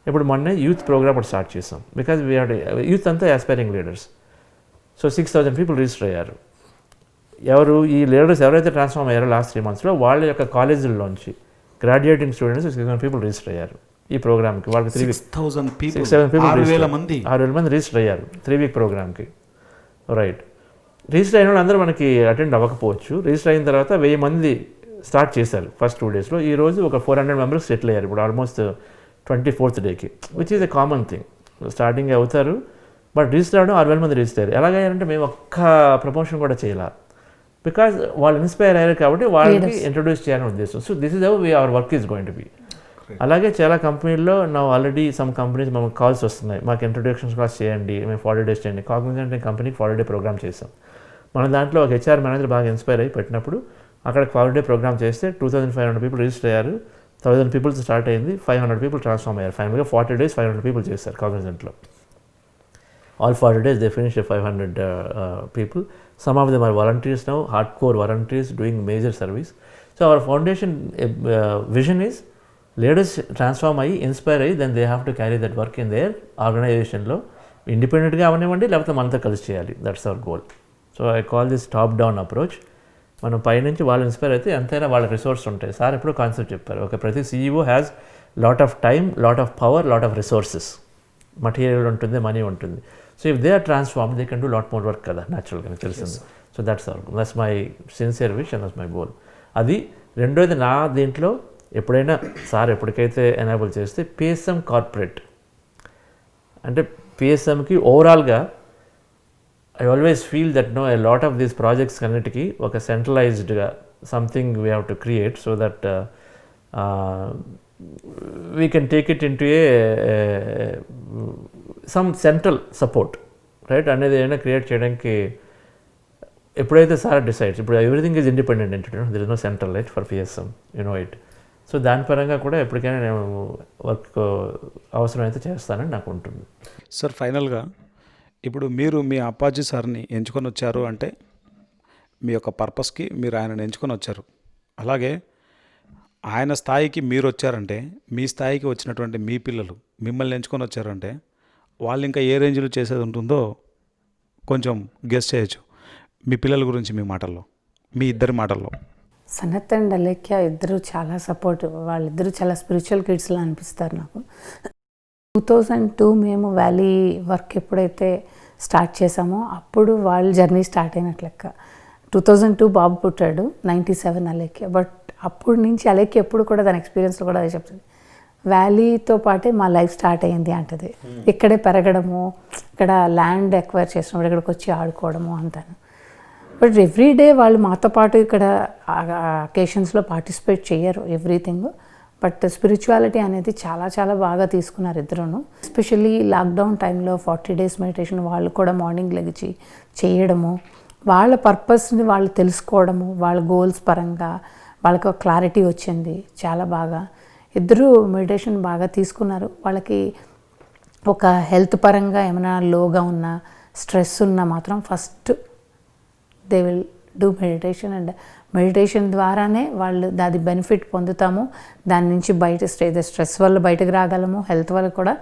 ఇప్పుడు మొన్నే యూత్ ప్రోగ్రామ్ ఒకటి స్టార్ట్ చేసాం. బికాజ్ యూత్ అంతా aspiring leaders. So 6,000 people register అయ్యారు. ఎవరు ఈ లీడర్స్ ఎవరైతే ట్రాన్స్ఫార్మ్ అయ్యారో లాస్ట్ 3 monthsలో వాళ్ళ యొక్క కాలేజీల్లోంచి గ్రాడ్యుయేటింగ్ స్టూడెంట్స్ 6,000 people రిజిస్టర్ అయ్యారు ఈ ప్రోగ్రామ్కి. వాళ్ళకి 6,000 people 6,000 మంది రిజిస్టర్ అయ్యారు 3 week ప్రోగ్రామ్కి. రైట్, రిజిస్టర్ అయిన వాళ్ళు అందరూ మనకి అటెండ్ అవ్వకపోవచ్చు. రిజిస్టర్ అయిన తర్వాత 1000 మంది స్టార్ట్ చేశారు ఫస్ట్ 2 daysలో. ఈ రోజు ఒక 400 members సెటిల్ అయ్యారు ఇప్పుడు ఆల్మోస్ట్ 24th dayకి, which is a common thing. Starting అవుతారు, బట్ రిజిస్టర్ అవడం 6,000 మంది రిజిస్టర్ అయ్యారు. ఎలాగయ్యారంటే మేము ఒక్క ప్రమోషన్ కూడా చేయాలి, బికాజ్ వాళ్ళు ఇన్స్పైర్ అయ్యారు కాబట్టి వాళ్ళకి ఇంట్రొడ్యూస్ చేయాలని ఉద్దేశం. So this is how our work is going to be. అలాగే చాలా కంపెనీల్లో నా ఆల్రెడీ సమ్ కంపెనీస్ మనకు కాల్స్ వస్తున్నాయి, మాకు ఇంట్రొడక్షన్ క్లాస్ చేయండి, మేము 40 days చేయండి. కాగ్నిజెంట్ కంపెనీకి 40 day ప్రోగ్రామ్ చేసాం. మన దాంట్లో ఒక HR మేనేజర్ బాగా ఇన్స్పైర్ అయ్యి పెట్టినప్పుడు అక్కడ 40 day ప్రోగ్రామ్ చేస్తే 2,500 people రిజిస్టర్ అయ్యారు. 1,000 people స్టార్ట్ అయింది, 500 people ట్రాన్స్ఫార్మ్ అయ్యారు. ఫైనల్గా 40 days 500 people చేశారు కాగ్నిజెంట్లో. All 40 days they finished 500 people. Some of them are volunteers now, hardcore volunteers doing major service. So our foundation vision is leaders transform అయ్యి inspire అయ్యి then they have to carry that work in their organizationలో ఇండిపెండెంట్గా అవనివ్వండి లేకపోతే మనతో కలిసి చేయాలి. That's our goal. So I call this top down approach. మనం పైనుంచి వాళ్ళు ఇన్స్పైర్ అయితే ఎంతైనా వాళ్ళ రిసోర్స్ ఉంటాయి. సార్ ఎప్పుడో కాన్సెప్ట్ చెప్పారు, ఒక ప్రతి CEO has lot of time, lot of power, lot of resources. Material ఉంటుంది, మనీ ఉంటుంది. So if they are transform they can do lot more work కదా, న్యాచురల్గా నాకు తెలిసింది. So that's my sincere wish and that's my goal. అది రెండోది నా దీంట్లో ఎప్పుడైనా సార్ ఎప్పటికైతే ఎనేబుల్ చేస్తే PSM కార్పొరేట్ అంటే PSMకి ఓవరాల్గా I always feel that no a lot of these projects అన్నిటికీ ఒక సెంట్రలైజ్డ్గా something we have to create so that we can take it in to some central support right అనేది ఏదైనా క్రియేట్ చేయడానికి ఎప్పుడైతే సార్ డిసైడ్స్. ఇప్పుడు everything is independent entity, there is no central right for PSM, you know it. So దాని పరంగా కూడా ఎప్పటికైనా నేను వర్క్ అవసరమైతే చేస్తానని నాకు ఉంటుంది. సార్ ఫైనల్గా ఇప్పుడు మీరు మీ అప్పాజీ సార్ని ఎంచుకొని వచ్చారు అంటే మీ యొక్క పర్పస్కి మీరు ఆయనను ఎంచుకొని వచ్చారు. అలాగే ఆయన స్థాయికి మీరు వచ్చారంటే మీ స్థాయికి వచ్చినటువంటి మీ పిల్లలు మిమ్మల్ని ఎంచుకొని వచ్చారంటే వాళ్ళు ఇంకా ఏ రేంజ్లో చేసేది ఉంటుందో కొంచెం గెస్ చేయొచ్చు. మీ పిల్లల గురించి మీ మాటల్లో, మీ ఇద్దరి మాటల్లో. సనత్ అండ్ అలేఖ్య ఇద్దరు చాలా సపోర్ట్, వాళ్ళిద్దరూ చాలా స్పిరిచువల్ కిడ్స్లా అనిపిస్తారు నాకు. 2002 మేము వ్యాలీ వర్క్ ఎప్పుడైతే స్టార్ట్ చేసామో అప్పుడు వాళ్ళ జర్నీ స్టార్ట్ అయినట్లు లెక్క. 2002 బాబు పుట్టాడు, 97 అలేఖ్య. బట్ అప్పటి నుంచి అలేఖ్య ఎప్పుడు కూడా తన ఎక్స్పీరియన్స్లో కూడా అదే చెప్తుంది, వ్యాలీతో పాటే మా లైఫ్ స్టార్ట్ అయ్యింది అంటది. ఇక్కడే పెరగడము, ఇక్కడ ల్యాండ్ ఎక్వైర్ చేసినప్పుడు ఇక్కడికి వచ్చి ఆడుకోవడము అంతాను. బట్ ఎవ్రీడే వాళ్ళు మాతో పాటు ఇక్కడ అకేషన్స్లో పార్టిసిపేట్ చేయరు ఎవ్రీథింగ్. బట్ స్పిరిచువాలిటీ అనేది చాలా చాలా బాగా తీసుకున్నారు ఇద్దరును. ఎస్పెషల్లీ లాక్డౌన్ టైంలో 40 days మెడిటేషన్ వాళ్ళు కూడా మార్నింగ్ లెగిచి చేయడము, వాళ్ళ పర్పస్ని వాళ్ళు తెలుసుకోవడము, వాళ్ళ గోల్స్ పరంగా వాళ్ళకి ఒక క్లారిటీ వచ్చింది చాలా బాగా. ఇద్దరు మెడిటేషన్ బాగా తీసుకున్నారు. వాళ్ళకి ఒక హెల్త్ పరంగా ఏమైనా లోగా ఉన్నా, స్ట్రెస్ ఉన్నా మాత్రం first they will do meditation. And meditation ద్వారానే వాళ్ళు దాని బెనిఫిట్ పొందుతాము. దాని నుంచి బయట స్ట్రెస్ వల్ల బయటకు రాగలము, హెల్త్ వల్ల కూడా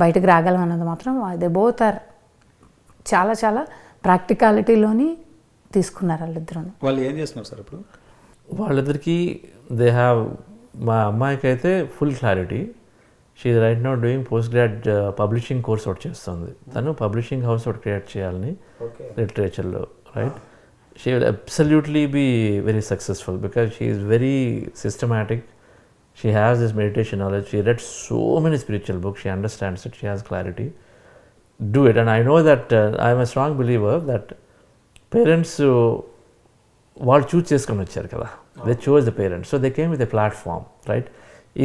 బయటకు రాగలం అన్నది మాత్రం దే బోత్ ఆర్ చాలా చాలా ప్రాక్టికాలిటీలోని తీసుకున్నారు వాళ్ళిద్దరూ. వాళ్ళు ఏం చేస్తున్నారు సార్ ఇప్పుడు? వాళ్ళిద్దరికీ దే హ్యావ్, మా అమ్మాయికి అయితే full clarity, she right now doing post grad publishing course ఒకటి చేస్తుంది. తను పబ్లిషింగ్ హౌస్ ఒకటి క్రియేట్ చేయాలని లిటరేచర్లో, right. She will absolutely be very successful because she is very systematic. She has this meditation knowledge. She read so many spiritual books. She understands it. She has clarity. Do it. And I know that I am a strong believer that parents వాళ్ళు చూస్ చేసుకొని వచ్చారు కదా, they chose the parents. So they came with a platform, right?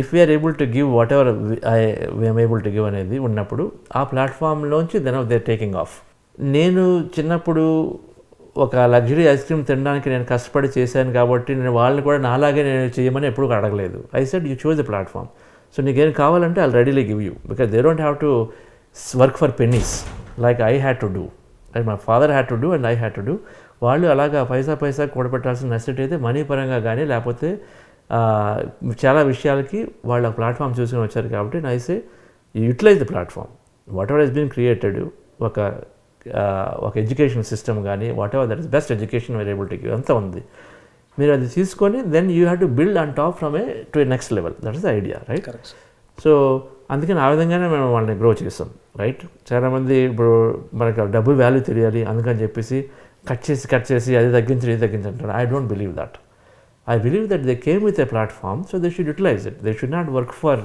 If we are able to give whatever we am able to give అనేది ఉన్నప్పుడు ఆ ప్లాట్ఫామ్లోంచి then they are taking off. నేను చిన్నప్పుడు ఒక లగ్జరీ ఐస్ క్రీమ్ తినడానికి నేను కష్టపడి చేశాను కాబట్టి నేను వాళ్ళని కూడా నాలాగే నేను చేయమని ఎప్పుడు అడగలేదు. I said you choose the platform. So నీకేం కావాలంటే I'll readily give you because they don't have to work for pennies like I had to do, like my father had to do and I had to do. వాళ్ళు అలాగా పైసా కూడబెట్టాల్సిన necessity అయితే money పరంగా కానీ లేకపోతే చాలా విషయాలకి వాళ్ళు ఆ ప్లాట్ఫామ్ చూసుకొని వచ్చారు కాబట్టి I say utilize the platform. Whatever has been created, ఒక ఎడ్యుకేషన్ సిస్టమ్ కానీ whatever that is best education we're able to give అంతా ఉంది. మీరు అది తీసుకొని then you have to build on top from to a next level. That is the idea, right. So అందుకని ఆ విధంగానే మేము వాళ్ళని గ్రో చేస్తాం, రైట్. చాలామంది ఇప్పుడు మనకు డబ్బు వాల్యూ తెలియాలి అందుకని చెప్పేసి కట్ చేసి అది తగ్గించి అంటారు. I don't believe that. I believe that they came with a platform, so they should utilize it. They should not work for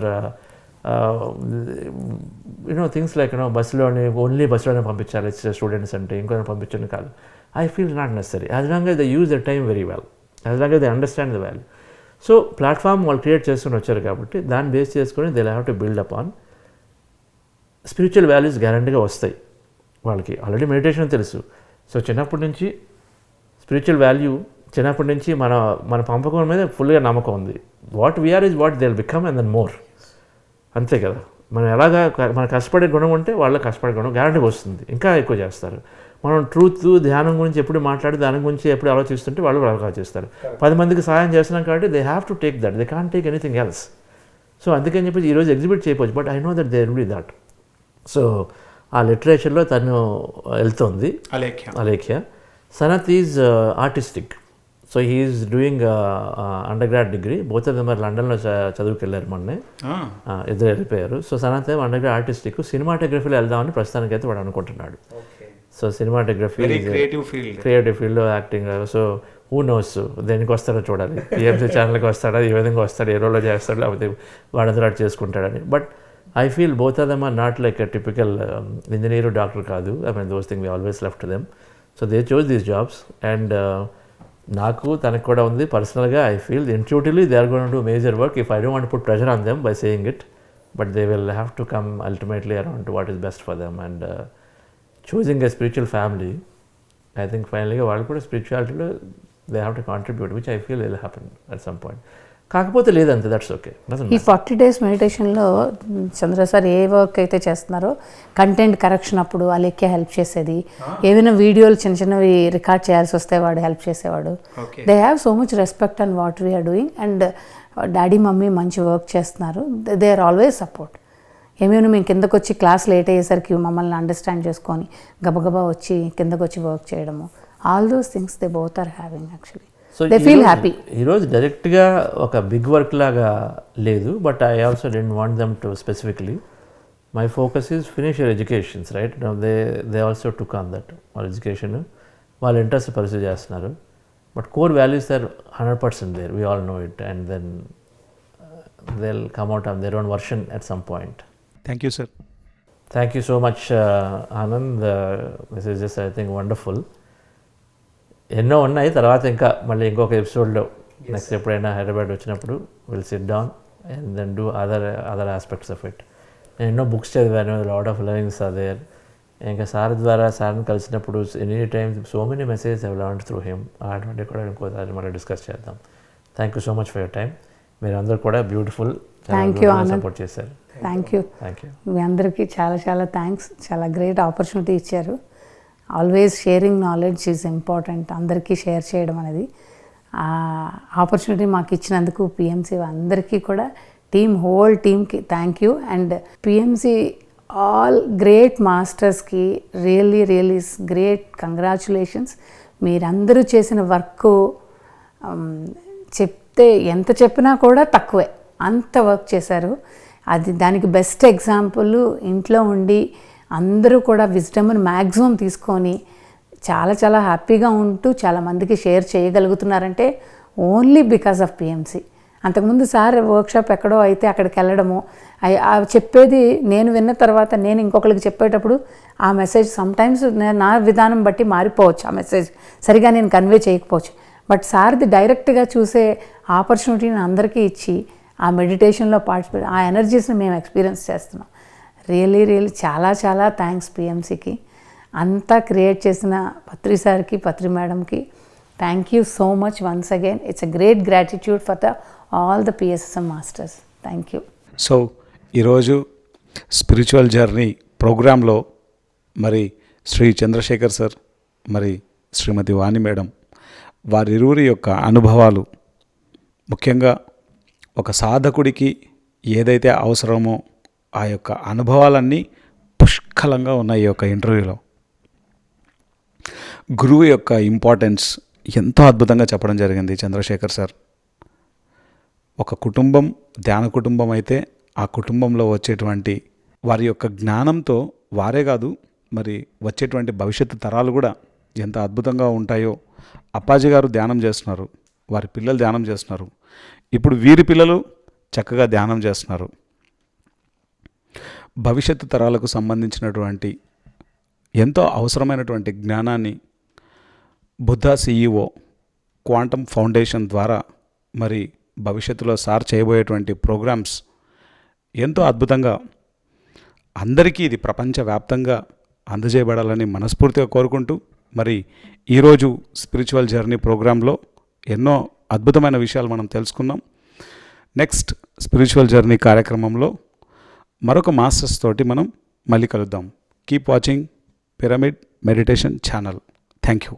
things like only బస్సులోనే పంపించాలి స్టూడెంట్స్ అంటే ఇంకొక పంపించండి కాదు. I feel not necessary as long as they use the time very well, as long as they understand the value. So platform వాళ్ళు create చేసుకుని వచ్చారు కాబట్టి దాన్ని బేస్ చేసుకొని they have to build up on spiritual values. గ్యారంటీగా వస్తాయి వాళ్ళకి. Already meditation తెలుసు. సో చిన్నప్పటి నుంచి స్పిరిచువల్ వాల్యూ చిన్నప్పటి నుంచి మన పంపకం మీద ఫుల్గా నమ్మకం ఉంది. What we are is what they will become and then more. అంతే కదా. మనం ఎలాగా మన కష్టపడే గుణం ఉంటే వాళ్ళ కష్టపడే గుణం గ్యారంటీగా వస్తుంది, ఇంకా ఎక్కువ చేస్తారు. మనం ట్రూత్ ధ్యానం గురించి ఎప్పుడు మాట్లాడి దాని గురించి ఎప్పుడు ఆలోచిస్తుంటే వాళ్ళు ఆలోచిస్తారు. 10 మందికి సహాయం చేస్తున్నాం కాబట్టి they have to take that, they can't take anything else. So అందుకని చెప్పి ఈరోజు ఎగ్జిబిట్ చేయవచ్చు, but I know that they will be that. So ఆ లిటరేచర్లో తను వెళ్తుంది Alekhya. Sanath is artistic. So he is doing under grad degree. Both of them లండన్లో చదువుకు వెళ్ళారు మొన్నే, ఇద్దరు వెళ్ళిపోయారు. సో సనత్ ఏమో అండర్ గ్రాడ్ ఆర్టిస్టిక్, సినిమాటోగ్రఫీలో వెళ్దామని ప్రస్తుతానికైతే వాడు అనుకుంటున్నాడు. సో సినిమాటోగ్రఫీ క్రియేటివ్ ఫీల్డ్లో యాక్టింగ్. సో హూ నోస్ దేనికి వస్తాడో చూడాలి. పిఎంసీ ఛానల్కి వస్తాడా, ఏ విధంగా వస్తాడు, ఏ రోల్లో చేస్తాడు, లేకపోతే వాడంతా చేసుకుంటాడని. But I feel both of them are not like a typical engineer doctor కాదు. I mean those thing we always left to them. So they chose these jobs. And నాకు తనకు కూడా ఉంది పర్సనల్గా. I feel intuitively they are going to do major work if I don't want to put pressure on them by saying it, but they will have to come ultimately around to what is best for them. And choosing a spiritual family, I think ఫైనల్గా వాళ్ళు కూడా స్పిరిచువాలిటీలో they have to contribute, which I feel will happen at some point. కాకపోతే లేదంతే, that's okay. ఈ 40 days మెడిటేషన్లో చంద్ర sir ఏ work అయితే చేస్తున్నారో కంటెంట్ కరెక్షన్ అప్పుడు అలేఖ్య హెల్ప్ చేసేది. ఏదైనా వీడియోలు చిన్నవి రికార్డ్ చేయాల్సి వస్తే వాడు హెల్ప్ చేసేవాడు. They have so much respect and what we are doing. And daddy mummy మంచి వర్క్ చేస్తున్నారు. They are always support. ఏమైనా మేము కిందకు వచ్చి క్లాస్ లేట్ అయ్యేసరికి మమ్మల్ని అండర్స్టాండ్ చేసుకొని గబగబా వచ్చి కిందకు వచ్చి వర్క్ చేయడము, all those things they both are having actually. So they feel happy. ఈరోజు డైరెక్ట్గా ఒక బిగ్ వర్క్ లాగా లేదు, but I also didn't want them to specifically. My focus is finish your educations, right. They also took on that. వాళ్ళ education వాళ్ళ interest pursue చేస్తున్నారు, but core values are 100% there. We all know it. And then they will come out of their own version at some point. Thank you sir. Thank you so much Anand. This is just I think wonderful. ఎన్నో ఉన్నాయి, తర్వాత ఇంకా మళ్ళీ ఇంకొక ఎపిసోడ్లో next ఎప్పుడైనా హైదరాబాద్ వచ్చినప్పుడు will sit down and then do other aspects of it. నేను ఎన్నో బుక్స్ చదివాను, lot of learnings are there. ఇంకా సార్ని కలిసినప్పుడు any time so many messages I learned through him. అటువంటి కూడా ఇంకోసారి మళ్ళీ డిస్కస్ చేద్దాం. Thank you so much for your time. మీరు అందరూ కూడా బ్యూటిఫుల్ సపోర్ట్ చేశారు. Thank you. మీ అందరికీ చాలా చాలా థ్యాంక్స్. చాలా గ్రేట్ ఆపర్చునిటీ ఇచ్చారు. Always sharing knowledge is important. అందరికీ షేర్ చేయడం అనేది ఆపర్చునిటీ మాకు ఇచ్చినందుకు పిఎంసి అందరికీ కూడా హోల్ టీమ్కి thank you. And PMC all great మాస్టర్స్కి రియల్లీ గ్రేట్ కంగ్రాచులేషన్స్. మీరందరూ చేసిన వర్క్ చెప్తే ఎంత చెప్పినా కూడా తక్కువే, అంత వర్క్ చేశారు. అది దానికి బెస్ట్ ఎగ్జాంపుల్ ఇంట్లో ఉండి అందరూ కూడా విజ్డమ్ని మ్యాక్సిమం తీసుకొని చాలా చాలా హ్యాపీగా ఉంటూ చాలామందికి షేర్ చేయగలుగుతున్నారంటే ఓన్లీ బికాస్ ఆఫ్ పిఎంసి. అంతకుముందు సార్ వర్క్షాప్ ఎక్కడో అయితే అక్కడికి వెళ్ళడము, చెప్పేది నేను విన్న తర్వాత నేను ఇంకొకరికి చెప్పేటప్పుడు ఆ మెసేజ్ సమ్టైమ్స్ నా విధానం బట్టి మారిపోవచ్చు, ఆ మెసేజ్ సరిగా నేను కన్వే చేయకపోవచ్చు. బట్ సార్ది డైరెక్ట్గా చూసే ఆపర్చునిటీని అందరికీ ఇచ్చి ఆ మెడిటేషన్లో పార్టిసిపేట్, ఆ ఎనర్జీస్ని మేము ఎక్స్పీరియన్స్ చేస్తున్నాం. రియలీ చాలా చాలా థ్యాంక్స్ పిఎంసికి. అంతా క్రియేట్ చేసిన పత్రి సార్కి, పత్రి మేడంకి thank you so much once again. It's a great gratitude for all the PSSM masters. Thank you. So ఈరోజు స్పిరిచువల్ జర్నీ ప్రోగ్రాంలో మరి శ్రీ చంద్రశేఖర్ సార్, మరి శ్రీమతి వాణి మేడం, వారిరువురి యొక్క అనుభవాలు, ముఖ్యంగా ఒక సాధకుడికి ఏదైతే అవసరమో ఆ యొక్క అనుభవాలన్నీ పుష్కలంగా ఉన్నాయి ఈ యొక్క ఇంటర్వ్యూలో. గురువు యొక్క ఇంపార్టెన్స్ ఎంతో అద్భుతంగా చెప్పడం జరిగింది చంద్రశేఖర్ సార్. ఒక కుటుంబం ధ్యాన కుటుంబం అయితే ఆ కుటుంబంలో వచ్చేటువంటి వారి యొక్క జ్ఞానంతో వారే కాదు, మరి వచ్చేటువంటి భవిష్యత్తు తరాలు కూడా ఎంత అద్భుతంగా ఉంటాయో. అప్పాజీ గారు ధ్యానం చేస్తున్నారు, వారి పిల్లలు ధ్యానం చేస్తున్నారు, ఇప్పుడు వీరి పిల్లలు చక్కగా ధ్యానం చేస్తున్నారు. భవిష్యత్తు తరాలకు సంబంధించినటువంటి ఎంతో అవసరమైనటువంటి జ్ఞానాన్ని బుద్ధ సిఇఓ క్వాంటమ్ ఫౌండేషన్ ద్వారా మరి భవిష్యత్తులో సార్ చేయబోయేటువంటి ప్రోగ్రామ్స్ ఎంతో అద్భుతంగా అందరికీ ఇది ప్రపంచవ్యాప్తంగా అందజేయబడాలని మనస్ఫూర్తిగా కోరుకుంటూ, మరి ఈరోజు స్పిరిచువల్ జర్నీ ప్రోగ్రాంలో ఎన్నో అద్భుతమైన విషయాలు మనం తెలుసుకున్నాం. నెక్స్ట్ స్పిరిచువల్ జర్నీ కార్యక్రమంలో మరొక మాస్టర్స్ తోటి మనం మళ్ళీ కలుద్దాం. Keep watching pyramid meditation channel. Thank you.